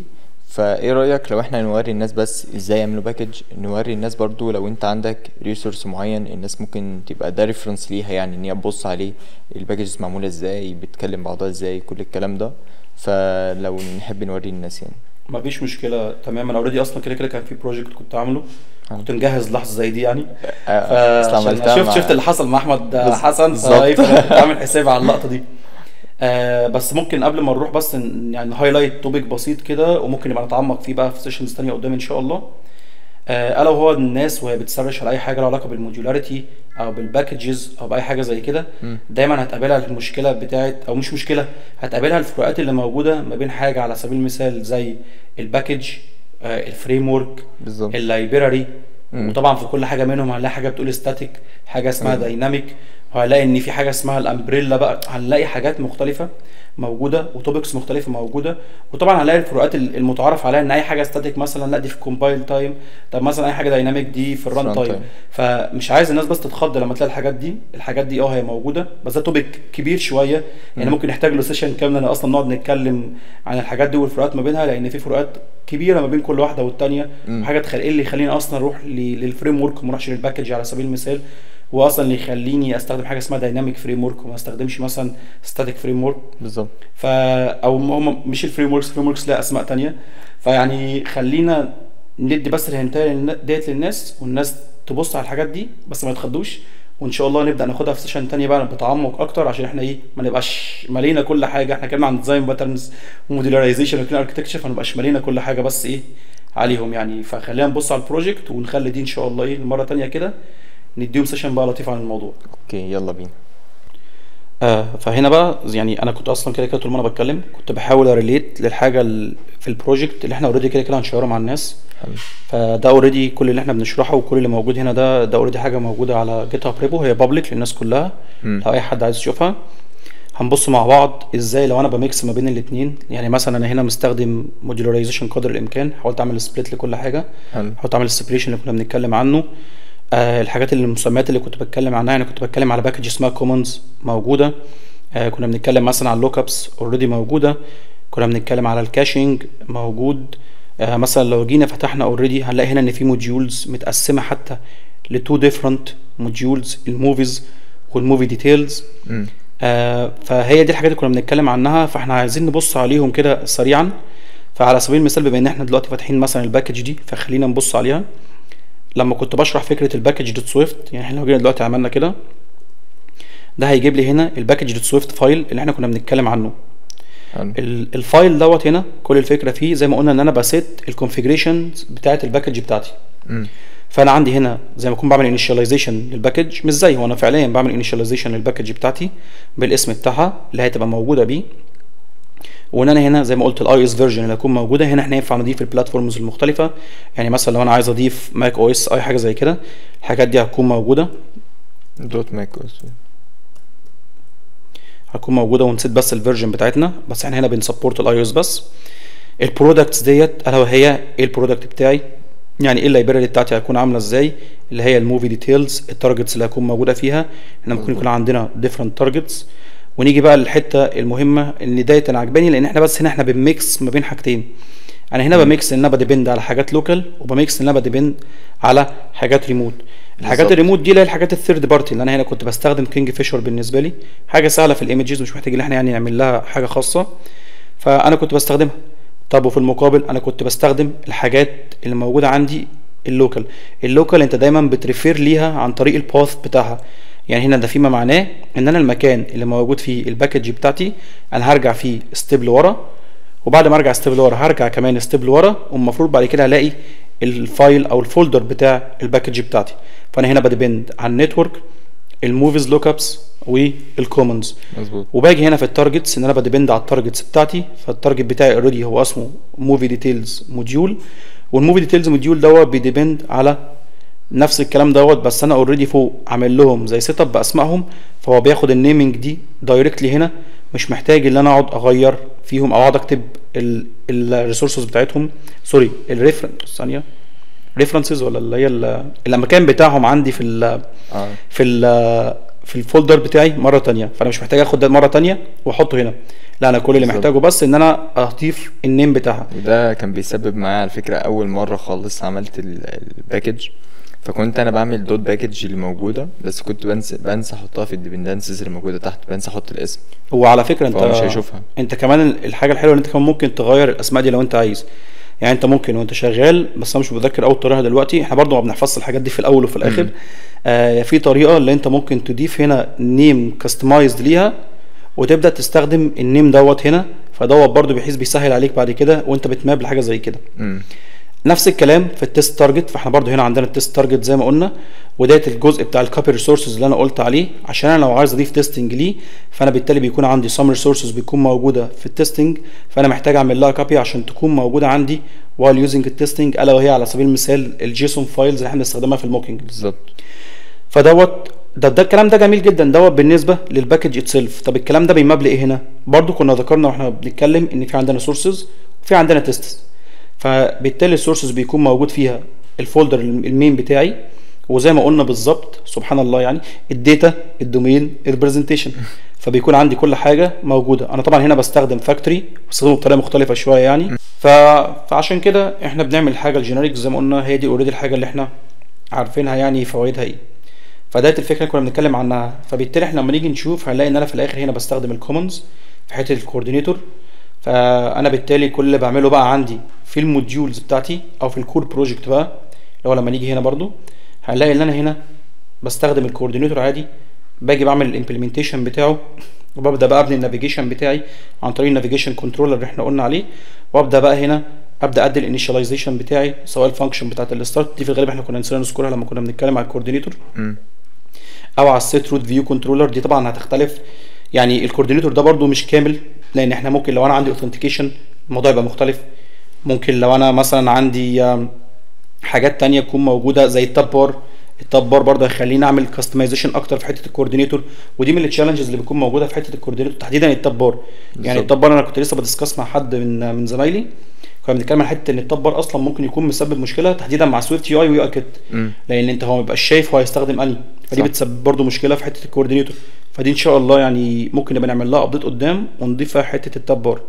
فايه رأيك لو احنا نوري الناس بس ازاي يعملوا باكج، نوري الناس برضو لو انت عندك ريسورس معين الناس ممكن تبقى ده ريفرنس ليها، يعني ان هي تبص عليه الباكجز معمولة ازاي، بتكلم بعضها ازاي، كل الكلام ده. فلو نحب نوري الناس يعني. ما فيش مشكله تماما. اوريدي اصلا كده كده كان في بروجكت كنت عامله، كنت مجهز لحظه زي دي يعني. شفت اللي حصل مع احمد حسن، كنت عامل حسابي على اللقطه دي. بس ممكن قبل ما نروح بس يعني هايلايت توبيك بسيط كده، وممكن نبقى نتعمق فيه بقى في سيشنز تانية قدام ان شاء الله. الا وهو الناس وهي بتسرش على اي حاجه لها علاقه بالموديولاريتي او بالباكجز او باي حاجه زي كده، دايما هتقابلها المشكله بتاعت، او مش مشكله، هتقابلها الفروقات اللي موجوده ما بين حاجه على سبيل المثال زي الباكج، الفريم ورك، اللايبراري. وطبعا في كل حاجه منهم هنلاقي حاجه بتقول ستاتيك، حاجه اسمها دايناميك، وهنلاقي ان في حاجه اسمها الامبريلا بقى، هنلاقي حاجات مختلفه موجوده وتوبكس مختلفه موجوده. وطبعا هنلاقي الفروقات المتعارف عليها ان اي حاجه ستاتيك مثلا لا دي في كومبايل تايم، طب مثلا اي حاجه دايناميك دي في الران تايم. فمش عايز الناس بس تتخض لما تلاقي الحاجات دي هي موجوده، بس ده توبيك كبير شويه يعني، ممكن نحتاج له سيشن كامله اصلا نقعد نتكلم عن الحاجات دي والفروقات ما بينها، لان في فروقات كبيره ما بين كل واحده والثانيه. وحاجه اللي يخليني اصلا اروح للفريم ورك وما اروحش للباكج على سبيل المثال، واصلا اللي يخليني استخدم حاجه اسمها دايناميك فريم ورك وما استخدمش مثلا ستاتيك فريم ورك. بالظبط. او هم مش الفريم وركس لها اسماء تانية. فيعني خلينا ندي بس الهنتايه ديت للناس، والناس تبص على الحاجات دي بس ما يتخضوش. وان شاء الله نبدا ناخدها في سيشن تانية بقى بتعمق اكتر، عشان احنا ما نبقاش مالينا كل حاجه. احنا اتكلمنا عن ديزاين باترنز وموديلارايزيشن وكلين اركتكتشر، فما نبقاش مالينا كل حاجه بس عليهم يعني. فخلينا نبص على البروجكت ونخلي دي ان شاء الله المره تانية كده نديهم سيشن بقى لطيف عن الموضوع. اوكي يلا بينا. فهنا بقى يعني انا كنت اصلا كده طول ما انا بتكلم كنت بحاول اريليت للحاجه في البروجكت اللي احنا اوريدي كده هنشيره مع الناس. فده اوريدي كل اللي احنا بنشرحه وكل اللي موجود هنا ده اوريدي حاجه موجوده على جيت هاب ريبو، هي بابليك للناس كلها لو اي حد عايز يشوفها. هنبص مع بعض ازاي لو انا بميكس ما بين الاثنين. يعني مثلا انا هنا مستخدم موديولارايزيشن قدر الامكان، حاولت اعمل سبليت لكل حاجه، حاولت اعمل السيبريشن اللي كنا بنتكلم عنه. الحاجات اللي المسميات اللي كنت بتكلم عنها، يعني كنت بتكلم على باكج اسمها كومنز موجوده. كنا بنتكلم مثلا على اللوك ابس اوريدي موجوده. كنا بنتكلم على الكاشنج موجود. مثلا لو جينا فتحنا اوريدي هنلاقي هنا ان في موديولز متقسمه حتى لتو ديفرنت موديولز، الموفيز والموفي ديتيلز. فهي دي الحاجات اللي كنا بنتكلم عنها، فاحنا عايزين نبص عليهم كده سريعا. فعلى سبيل المثال بما ان احنا دلوقتي فاتحين مثلا الباكج دي، فخلينا نبص عليها. لما كنت بشرح فكره الباكج دوت سويفت، يعني احنا لو جينا دلوقتي عملنا كده، ده هيجيب لي هنا الباكج دوت سويفت فايل اللي احنا كنا بنتكلم عنه. الفايل دوت هنا كل الفكره فيه زي ما قلنا ان انا بسيت الكونفيجريشنز بتاعه الباكج بتاعتي. فانا عندي هنا زي ما اكون بعمل انيشاليزيشن للباكج، مش زي هو انا فعليا بعمل انيشاليزيشن للباكج بتاعتي بالاسم بتاعها اللي هتبقى موجوده بيه. وان انا هنا زي ما قلت الاي اس فيرجن اللي هتكون موجوده هنا، احنا ينفع نضيف البلاتفورمز المختلفه. يعني مثلا لو انا عايز اضيف ماك او اس اي حاجه زي كده، الحاجات دي هتكون موجوده دوت ماك او اس هتكون موجوده، ونسيت بس الفيرجن بتاعتنا، بس احنا هنا بنسبورت الاي او اس بس. البرودكتس ديت الا وهي ايه البرودكت بتاعي، يعني ايه اللايبراري بتاعتي هتكون عامله ازاي، اللي هي الموفي ديتيلز، التارجتس اللي هتكون موجوده فيها. احنا ممكن يكون عندنا ديفرنت تارجتس. ونيجي بقى للحته المهمه اللي ديت انا عجباني، لان احنا بس هنا احنا بنميكس ما بين حاجتين. انا هنا بميكس ان انا بديبند على حاجات لوكال، وبميكس ان انا بديبند على حاجات ريموت. الحاجات الريموت دي اللي هي الحاجات الثيرد بارتي، اللي انا هنا كنت بستخدم كينج فيشر بالنسبه لي، حاجه سهله في الايمجز مش محتاج ان احنا يعني نعمل لها حاجه خاصه، فانا كنت بستخدمها. طب وفي المقابل انا كنت بستخدم الحاجات اللي موجوده عندي اللوكال انت دايما بتريفير ليها عن طريق الباث بتاعها. يعني هنا ده فيما معناه ان انا المكان اللي موجود فيه الباكج بتاعتي انا هرجع فيه ستيب لورا، وبعد ما ارجع ستيب لورا هرجع كمان ستيب لورا، والمفروض بعد كده هلاقي الفايل او الفولدر بتاع الباكج بتاعتي. فانا هنا بديبند على النتورك، الموفيز لوك ابس والكومنز. مظبوط. وباجي هنا في التارجتس ان انا بديبند على التارجتس بتاعتي. فالتارجت بتاعي اوريدي هو اسمه موفي ديتيلز موديول، والموفي ديتيلز موديول دوت بيديبند على نفس الكلام دوت، بس انا اوريدي فوق عامل لهم زي سيت اب باسمائهم، فهو بياخد النيمنج دي دايركتلي هنا، مش محتاج ان انا اقعد اغير فيهم او اقعد اكتب الريسورسز بتاعتهم، سوري الريفرنس ثانيه ريفرنسز، ولا اللي هي الاماكن بتاعهم عندي في في في الفولدر بتاعي مره تانية، فانا مش محتاج اخد ده مره تانية واحطه هنا، لا انا كل اللي محتاجه بس ان انا اضيف النيم بتاعها. وده كان بيسبب معايا على فكره اول مره خالص عملت الباكج، فكنت انا بعمل دوت باكج اللي موجوده، بس كنت بنسى احطها في الديبندنسز اللي موجوده تحت، بنسى احط الاسم. هو على فكره انت مش هيشوفها. انت كمان الحاجه الحلوه ان انت كمان ممكن تغير الاسماء دي لو انت عايز، يعني انت ممكن وانت شغال، بس انا مش متذكر اول طريقه دلوقتي، احنا برضو ما بنحفظش الحاجات دي في الاول وفي الاخر. في طريقه اللي انت ممكن تضيف هنا نيم كاستمايزد ليها، وتبدا تستخدم النيم دوت هنا، فدوت برضو بحيث بيسهل عليك بعد كده وانت بتماب لحاجه زي كده. نفس الكلام في التست تارجت، فاحنا برضو هنا عندنا التست تارجت زي ما قلنا، وده الجزء بتاع الكوبي ريسورسز اللي انا قلت عليه، عشان انا لو عايز اضيف تيستنج ليه، فانا بالتالي بيكون عندي سم ريسورسز بيكون موجوده في التستنج، فانا محتاج اعمل لها كوبي عشان تكون موجوده عندي while using التستنج، الا وهي على سبيل المثال الجيسون فايلز اللي احنا بنستخدمها في الموكينج بالظبط. فدوت ده الكلام ده جميل جدا دوت بالنسبه للباكج اتسيلف. طب الكلام ده بيماب لايه هنا؟ برضو كنا ذكرنا واحنا بنتكلم ان في عندنا سورسز وفي عندنا تيستس، فبالتالي السورسز بيكون موجود فيها الفولدر المين بتاعي، وزي ما قلنا بالظبط سبحان الله يعني الداتا الدومين البرزنتيشن، فبيكون عندي كل حاجه موجوده. انا طبعا هنا بستخدم فاكتوري، بستخدمه بطريقه مختلفه شويه يعني، فعشان كده احنا بنعمل حاجه الجينيريك زي ما قلنا، هي دي اوريدي الحاجه اللي احنا عارفينها يعني فوائدها ايه. فده الفكره اللي كنا بنتكلم عنها. فبالتالي احنا لما نيجي نشوف هنلاقي ان انا في الاخر هنا بستخدم الكومنز في حته الكوردينيتور، فانا بالتالي كل اللي بعمله بقى عندي في الموديولز بتاعتي او في الكور بروجكت بقى، اللي هو لما نيجي هنا برضو هنلاقي ان انا هنا بستخدم الكوردينيتور عادي، باجي بعمل الامبلمنتيشن بتاعه، وببدا بقى ابني النافيجيشن بتاعي عن طريق النافيجيشن كنترولر اللي احنا قلنا عليه، وابدا بقى هنا ابدا ادي الانيشاليزيشن بتاعي، سواء الفانكشن بتاعت الستارت دي في الغالب احنا كنا نسينا نذكرها لما كنا بنتكلم على الكوردينيتور، او على السيت روت فيو كنترولر، دي طبعا هتختلف يعني. الكوردينيتور ده برضو مش كامل، لان احنا ممكن لو انا عندي اوثنتيكيشن الموضوع يبقى مختلف، ممكن لو انا مثلا عندي حاجات تانية تكون موجوده زي التاب بار، التاب بار برضه هيخليني اعمل كاستمايزيشن اكتر في حته الكوردينيتور، ودي من التشالنجز اللي بتكون موجوده في حته الكوردينيتور تحديدا التاب بار. يعني التاب بار انا كنت لسه بدسكس مع حد من زمايلي، كنا بنتكلم عن حته ان التاب بار اصلا ممكن يكون مسبب مشكله تحديدا مع سويفت يو اي ويو اي كيت، لان انت هو ما بيبقاش شايف هو هيستخدم انهي، فدي بتسبب برضه مشكله في حته الكوردينيتور. فدي ان شاء الله يعني ممكن نبقى نعمل لها ابديت قدام ونضيف فيها حته التاب بار.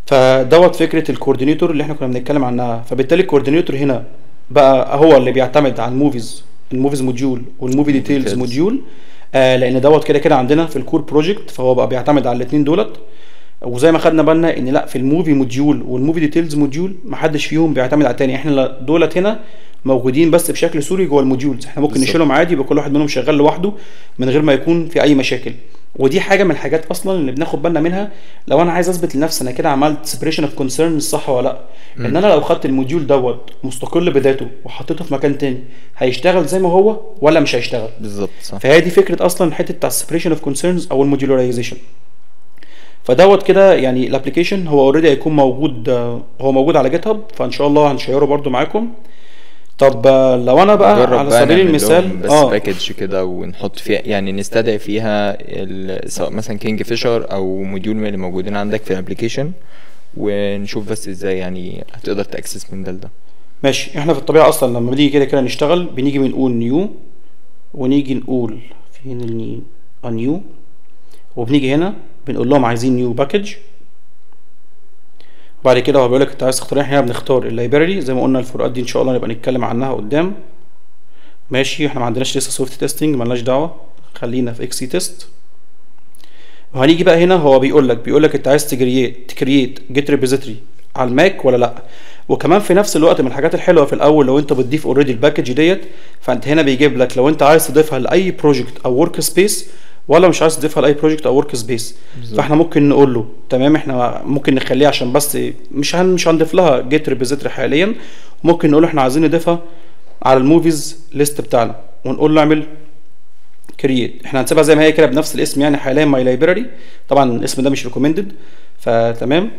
فدوت فكره الكوردينيتور اللي احنا كنا بنتكلم عنها. فبالتالي الكوردينيتور هنا بقى هو اللي بيعتمد على الموفيز موديول والموفي ديتيلز موديول، لان دوت كده كده عندنا في الكور بروجكت، فهو بقى بيعتمد على الاثنين دولت. وزي ما خدنا بالنا ان لا في الموفي موديول والموفي ديتيلز موديول ما حدش فيهم بيعتمد على الثاني، احنا دولت هنا موجودين بس بشكل سوري جوه الموديولز، احنا ممكن نشيلهم عادي يبقى كل واحد منهم شغال لوحده من غير ما يكون في اي مشاكل. ودي حاجه من الحاجات اصلا اللي بناخد بالنا منها لو انا عايز اثبت لنفسي انا كده عملت سيبريشن اوف كونسيرن صح ولا لا، ان انا لو خدت الموديول دوت مستقل بذاته وحطيته في مكان تاني هيشتغل زي ما هو ولا مش هيشتغل بالظبط صح. فهي دي فكره اصلا حته بتاع السيبريشن اوف كونسيرنز او الموديولاريزيشن. فدوت كده يعني الابلكيشن هو اوريدي هيكون موجود، هو موجود على جيت هاب، فان شاء الله هنشيره برده معاكم. طب لو انا بقى على سبيل المثال بس باكج كده ونحط فيها يعني نستدعي فيها سواء مثلا كينج فيشر او موديول من اللي موجودين عندك في الابلكيشن، ونشوف بس ازاي يعني هتقدر تاكسس من ده. ماشي. احنا في الطبيعه اصلا لما بنيجي كده نشتغل بنيجي بنقول نيو، ونيجي نقول فين النيو، وبنيجي هنا بنقول لهم عايزين نيو باكج. وبعد كده هو بيقول لك انت عايز تختار، احنا هنا بنختار اللايبراري زي ما قلنا. الفروقات دي ان شاء الله نبقى نتكلم عنها قدام. ماشي. احنا ما عندناش لسه سوفت تيستنج، مالناش دعوه، خلينا في اكسي تيست. وهنيجي بقى هنا هو بيقول لك انت عايز تكريت جيت ريبوزيتوري على الماك ولا لا. وكمان في نفس الوقت من الحاجات الحلوه في الاول لو انت بتضيف اوريدي الباكج ديت، فانت هنا بيجيب لك لو انت عايز تضيفها لاي بروجكت او ورك سبيس ولا مش عايز تضيفها لاي بروجكت او ورك سبيس. فاحنا ممكن نقول له تمام احنا ممكن نخليها عشان بس مش هنضيف لها جيت ريبوزيتوري حاليا، ممكن نقول له احنا عايزين نضيفها على الموفيز ليست بتاعنا ونقول له اعمل كرييت. احنا هنسيبها زي ما هي كده بنفس الاسم يعني حاليا ماي لايبراري، طبعا الاسم ده مش ريكومندد فتمام.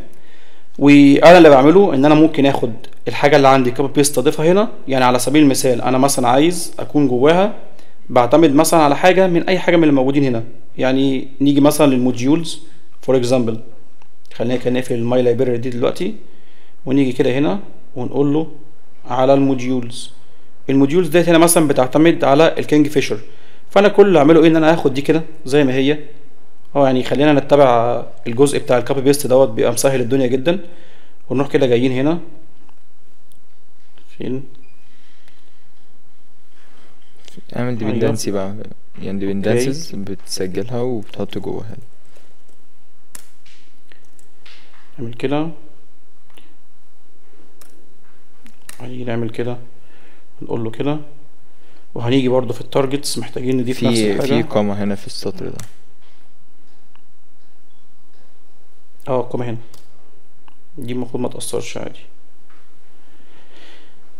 وانا اللي بعمله ان انا ممكن اخد الحاجه اللي عندي كوبي بيست اضيفها هنا. يعني على سبيل المثال انا مثلا عايز اكون جواها بعتمد مثلا على حاجه من اي حاجه من اللي موجودين هنا. يعني نيجي مثلا للموديولز فور اكزامبل، خلينا كده نقفل الماي لايبراري دي دلوقتي، ونيجي كده هنا ونقول له على الموديولز. الموديولز ديت هنا مثلا بتعتمد على الكينج فيشر، فانا كل اللي اعمله ايه ان انا هاخد دي كده زي ما هي. يعني خلينا نتبع الجزء بتاع الكوبي بيست دوت، بيبقى مسهل الدنيا جدا. ونروح كده جايين هنا فين، اعمل ايوه ديبندنسي بقى، يعني اوكي ديبندنسز بتسجلها وبتحط جواها. نعمل كده، هنيجي نعمل كده نقول له كده. وهنيجي برضو في التارجتس محتاجين نضيف نفس في الحاجة. كوما هنا في السطر ده. كوما هنا دي المفروض ما تأثرش عادي.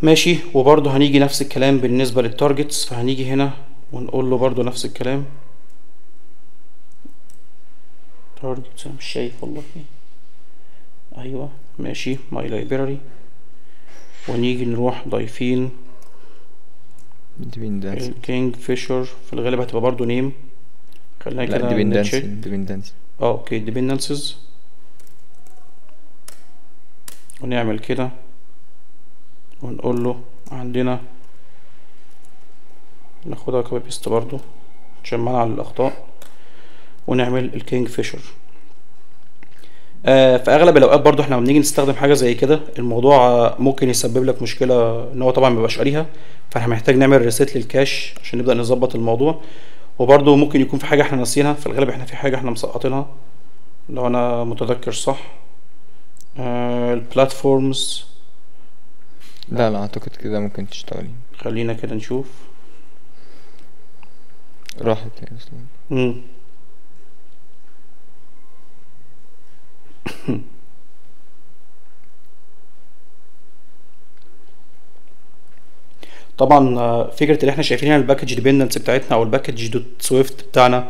ماشي. وبرضو هنيجي نفس الكلام بالنسبة للتارجتس، فهنيجي هنا ونقول له برضو نفس الكلام. تارجتس مش شايف والله. ايوه ماشي، ماي لايبراري. ونيجي نروح ضايفين ديبندنسي، الكينج فيشر، في الغالب هتبقى برضو نيم. خلينا لا كده ديبندنسي نتشيك. ديبندنسي. اوكي dependencies. ونعمل كده ونقول له عندنا، ناخدها كوبي بيست برضو عشان منع الاخطاء، ونعمل الكينج فيشر. في اغلب الاوقات برضو احنا لما بنيجي نستخدم حاجه زي كده الموضوع ممكن يسبب لك مشكله، ان هو طبعا مبيبقاش قاريها، فاحنا محتاج نعمل ريسيت للكاش عشان نبدا نظبط الموضوع. وبرضو ممكن يكون في حاجه احنا ناسيينها، في الغالب احنا في حاجه احنا مسقطينها لو انا متذكر صح. البلاتفورمز. لا اعتقد كده ممكن تشتغلي. خلينا كده نشوف. راحت يا اسلام. مم. طبعا فكره اللي احنا شايفين هنا الباكج ديبندنس بتاعتنا او الباكج دوت سويفت بتاعنا،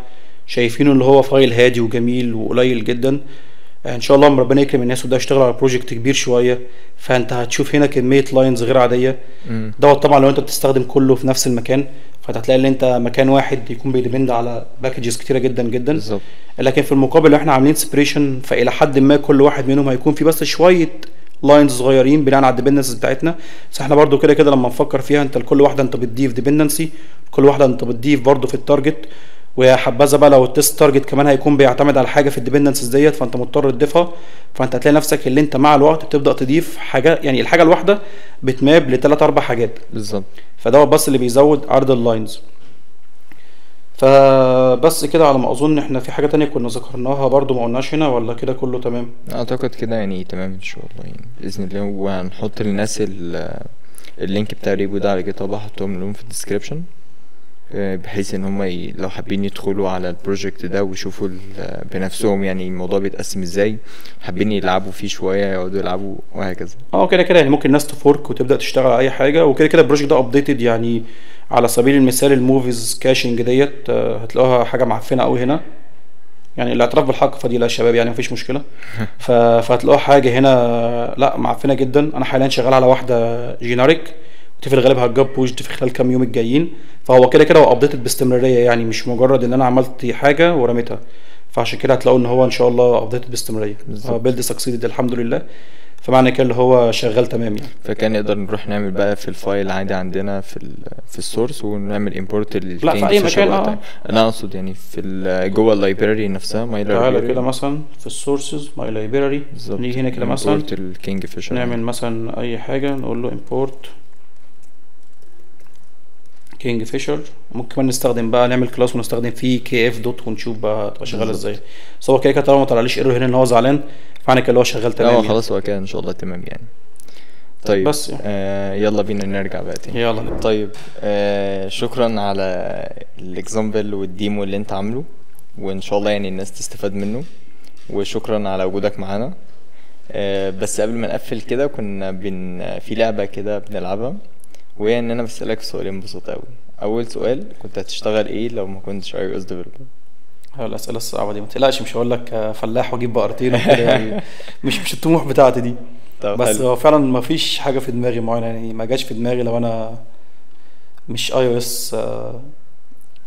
شايفينه اللي هو فايل هادي وجميل وقليل جدا. ان شاء الله لما ربنا يكرم الناس وده يشتغل على بروجكت كبير شويه، فانت هتشوف هنا كميه لاينز غير عاديه. دوت طبعا لو انت بتستخدم كله في نفس المكان، فانت هتلاقي ان انت مكان واحد يكون بيديبند على باكجز كتيره جدا جدا. بالظبط. لكن في المقابل لو احنا عاملين سيبريشن، فالى حد ما كل واحد منهم هيكون في بس شويه لاينز صغيرين بناء على الديبندنسز بتاعتنا. بس احنا برضو كده كده لما نفكر فيها، انت لكل واحده انت بتضيف ديبندنسي، كل واحده انت بتضيف برضو في التارجت. ويا حبذا بقى لو التست تارجت كمان هيكون بيعتمد على حاجه في الديبندنسز ديت، فانت مضطر تضيفها. فانت هتلاقي نفسك اللي انت مع الوقت بتبدا تضيف حاجه، يعني الحاجه الواحده بتماب لثلاث اربع حاجات بالظبط. فدوت بس اللي بيزود عدد اللاينز. فبس كده على ما اظن احنا في حاجه تانية كنا ذكرناها برضو ما قلناش هنا، ولا كده كله تمام؟ اعتقد كده يعني تمام ان شاء الله، يعني باذن الله. وهنحط للناس اللينك بتاع ريبو ده على جيت هاب، هحطهم لهم في الديسكريبشن، بحيث ان هم لو حابين يدخلوا على البروجكت ده ويشوفوا بنفسهم يعني الموضوع بيتقسم ازاي، حابين يلعبوا فيه شويه يقعدوا يلعبوا وهكذا. كده كده يعني ممكن الناس تفورك وتبدا تشتغل على اي حاجه. وكده كده البروجكت ده ابديتد، يعني على سبيل المثال الموفيز كاشنج ديت هتلاقوها حاجه معفنه قوي هنا، يعني الاعتراف بالحق فضيله يا شباب، يعني مفيش مشكله. فهتلاقوها حاجه هنا لا معفنه جدا. انا حاليا شغال على واحده جينيريك، ودي في الغالب هتجاب بوشد في خلال كام يوم الجايين. فهو كده كده هو ابديتد باستمراريه، يعني مش مجرد ان انا عملت حاجه ورميتها. فعشان كده هتلاقوا ان هو ان شاء الله ابديتد باستمراريه. بيلد سكسيدد الحمد لله، فمعنى كده اللي هو شغال تمام يعني. فكان نقدر نروح نعمل بقى في الفايل عادي عندنا في السورس، ونعمل امبورت لا في اي مكان. انا اقصد يعني في جوه اللايبراري نفسها، ماي لايبراري. تعالى كده مثلا في السورسز ماي لايبراري، نيجي هنا كده مثلا امبورت الكينج فيشر، نعمل مثلا اي حاجه نقول له امبورت كينج فيشر. ممكن كمان نستخدم بقى نعمل كلاس ونستخدم فيه كي اف دوت ونشوف بقى تبقى شغاله ازاي. بس هو كده كده طالما ما طلعليش ايرور هنا ان هو زعلان، فانا كده اللي هو شغال تمام. لا خلاص هو كده ان شاء الله تمام يعني. طيب بس يعني. يلا بينا نرجع بقى تاني. يلا. طيب شكرا على الاكزامبل والديمو اللي انت عامله، وان شاء الله يعني الناس تستفاد منه، وشكرا على وجودك معانا. بس قبل ما نقفل كده كنا في لعبة كده بنلعبها، وهي ان انا بسألك سؤالين بصوت قوي. اول سؤال، كنت هتشتغل ايه لو ما كنتش iOS developer؟ الاسئله الصعبه دي ما تقلقش، مش هقول لك فلاح واجيب بقرتين وكده يعني. مش الطموح بتاعتي دي. طب بس حلو. هو فعلا ما فيش حاجه في دماغي معينه يعني، ما جاش في دماغي لو انا مش اي او اس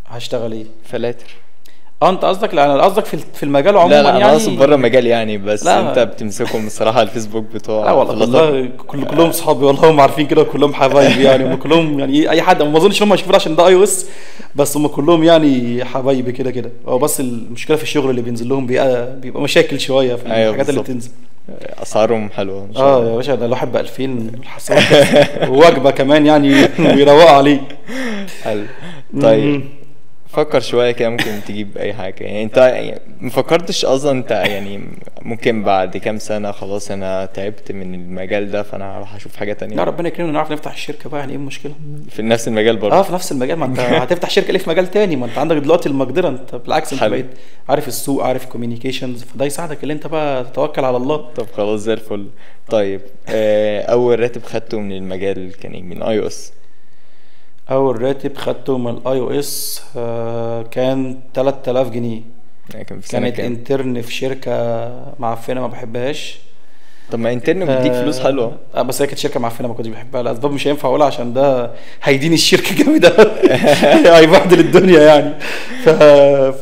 هشتغل ايه. فلاتر. اه انت قصدك، لا انا قصدك في المجال لا عموما لا، انا اقصد يعني. بره المجال يعني، بس انت لا بتمسكهم الصراحه على الفيسبوك لا بتوع والله فلاتر. والله كلهم صحابي والله، هم عارفين كده كلهم حبايبي يعني، هم كلهم يعني اي حد، ما اظنش هم يشوفوني عشان ده اي او اس، بس هم كلهم يعني حبايبي كده كده. هو بس المشكله في الشغل اللي بينزل لهم بيبقى مشاكل شويه في ايوه الحاجات اللي بالظبط. بتنزل. اسعارهم حلوه ان شاء اه يا الله. باشا، ده الواحد ب 2000 الحسابات وجبه كمان يعني ويروقوا عليه. حلو. طيب مم. فكر شويه كده، ممكن تجيب اي حاجه يعني. انت يعني ما فكرتش اصلا انت يعني ممكن بعد كام سنه خلاص انا تعبت من المجال ده فانا هروح اشوف حاجه لا تانية ربنا يكرمنا نعرف نفتح الشركه بقى، يعني ايه المشكله؟ في نفس المجال برضه؟ اه في نفس المجال، ما انت هتفتح شركه ليه في مجال تاني؟ ما انت عندك دلوقتي المقدره، انت بالعكس انت حلو. بقيت عارف السوق، عارف كوميونيكيشنز، فده يساعدك اللي انت بقى تتوكل على الله. طب خلاص زي الفل. طيب اول راتب خدته من المجال كان ايه من اي او اس؟ اول راتب خدته من الاي او اس كان 3000 جنيه. يعني كان في سنه كانت كام؟ انترن في شركه معفنه ما بحبهاش. طب ما انترن بيديك فلوس حلوه. بس هي كانت شركه معفنه ما كنتش بحبها لاسباب مش هينفع اقولها عشان ده هيدين الشركه جامد أوي. هيبهدل الدنيا يعني. ف...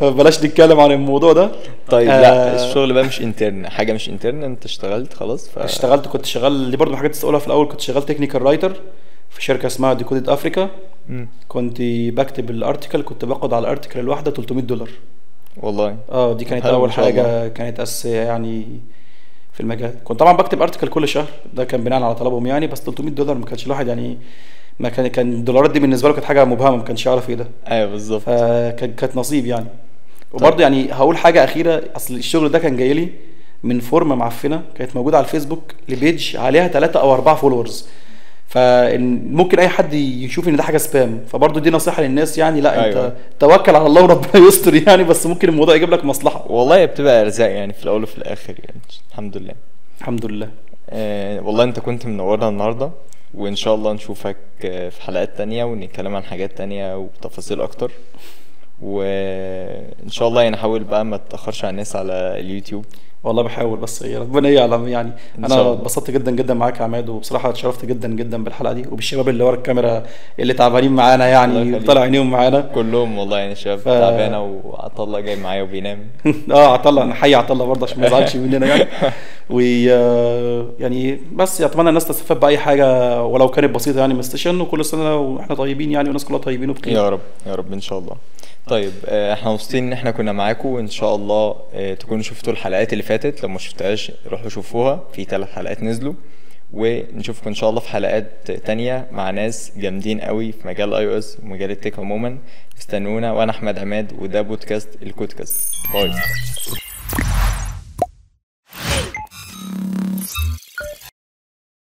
فبلاش نتكلم عن الموضوع ده. طيب لا الشغل بقى مش انترن، حاجه مش انترن، انت اشتغلت خلاص اشتغلت، كنت شغال دي برضو من الحاجات اللي تقولها في الاول، كنت شغال تكنيكال رايتر في شركه اسمها ديكودد افريكا. مم. كنت بكتب الارتكل، كنت باخد على الارتكل الواحده $300. والله. اه دي كانت حلو ما اول شاء الله. حاجه كانت اساسيه يعني في المجال. كنت طبعا بكتب ارتكل كل شهر، ده كان بناء على طلبهم يعني، بس $300 ما كانش الواحد يعني، ما كان الدولارات دي بالنسبه له كانت حاجه مبهمه، ما كانش يعرف ايه ده. ايوه بالظبط. فكانت نصيب يعني. طيب. وبرضه يعني هقول حاجه اخيره، اصل الشغل ده كان جاي لي من فورمه معفنه كانت موجوده على الفيسبوك لبيج عليها 3 أو 4 فولورز، فممكن اي حد يشوف ان ده حاجه سبام. فبرضه دي نصيحه للناس يعني، لا أيوة. انت توكل على الله وربنا يستر يعني، بس ممكن الموضوع يجيب لك مصلحه. والله هي بتبقى ارزاق يعني في الاول وفي الاخر يعني. الحمد لله. الحمد لله. والله انت كنت منورنا النهارده، وان شاء الله نشوفك في حلقات تانية ونتكلم عن حاجات تانية وبتفاصيل اكتر. وان شاء الله يعني نحاول بقى ما تتاخرش على الناس على اليوتيوب. والله بحاول، بس يا ربنا يعلم يعني. إن شاء انا الله. اتبسطت جدا جدا معاك يا عماد، وبصراحه اتشرفت جدا جدا بالحلقه دي وبالشباب اللي ورا الكاميرا اللي تعبانين معانا الله يعني يخليك. وطلع عينيهم معانا. كلهم والله يعني شباب تعبانه، وعطله جاي معايا وبينام. اه عطله، انا حي عطله برضه عشان ما يزعلش مننا يعني. و يعني بس اتمنى الناس تستفاد باي حاجه ولو كانت بسيطه يعني من السيشن، وكل سنه واحنا طيبين يعني، والناس كلها طيبين وبخير. يا رب يا رب ان شاء الله. طيب احنا مبسوطين ان احنا كنا معاكم، وان شاء الله تكونوا شفتوا الحلقات اللي فاتت. لو ما شفتهاش روحوا شوفوها، في 3 حلقات نزلوا. ونشوفكم ان شاء الله في حلقات تانية مع ناس جامدين قوي في مجال اي او اس ومجال التك عموما. استنونا، وانا احمد عماد، وده بودكاست الكودكاست. باي.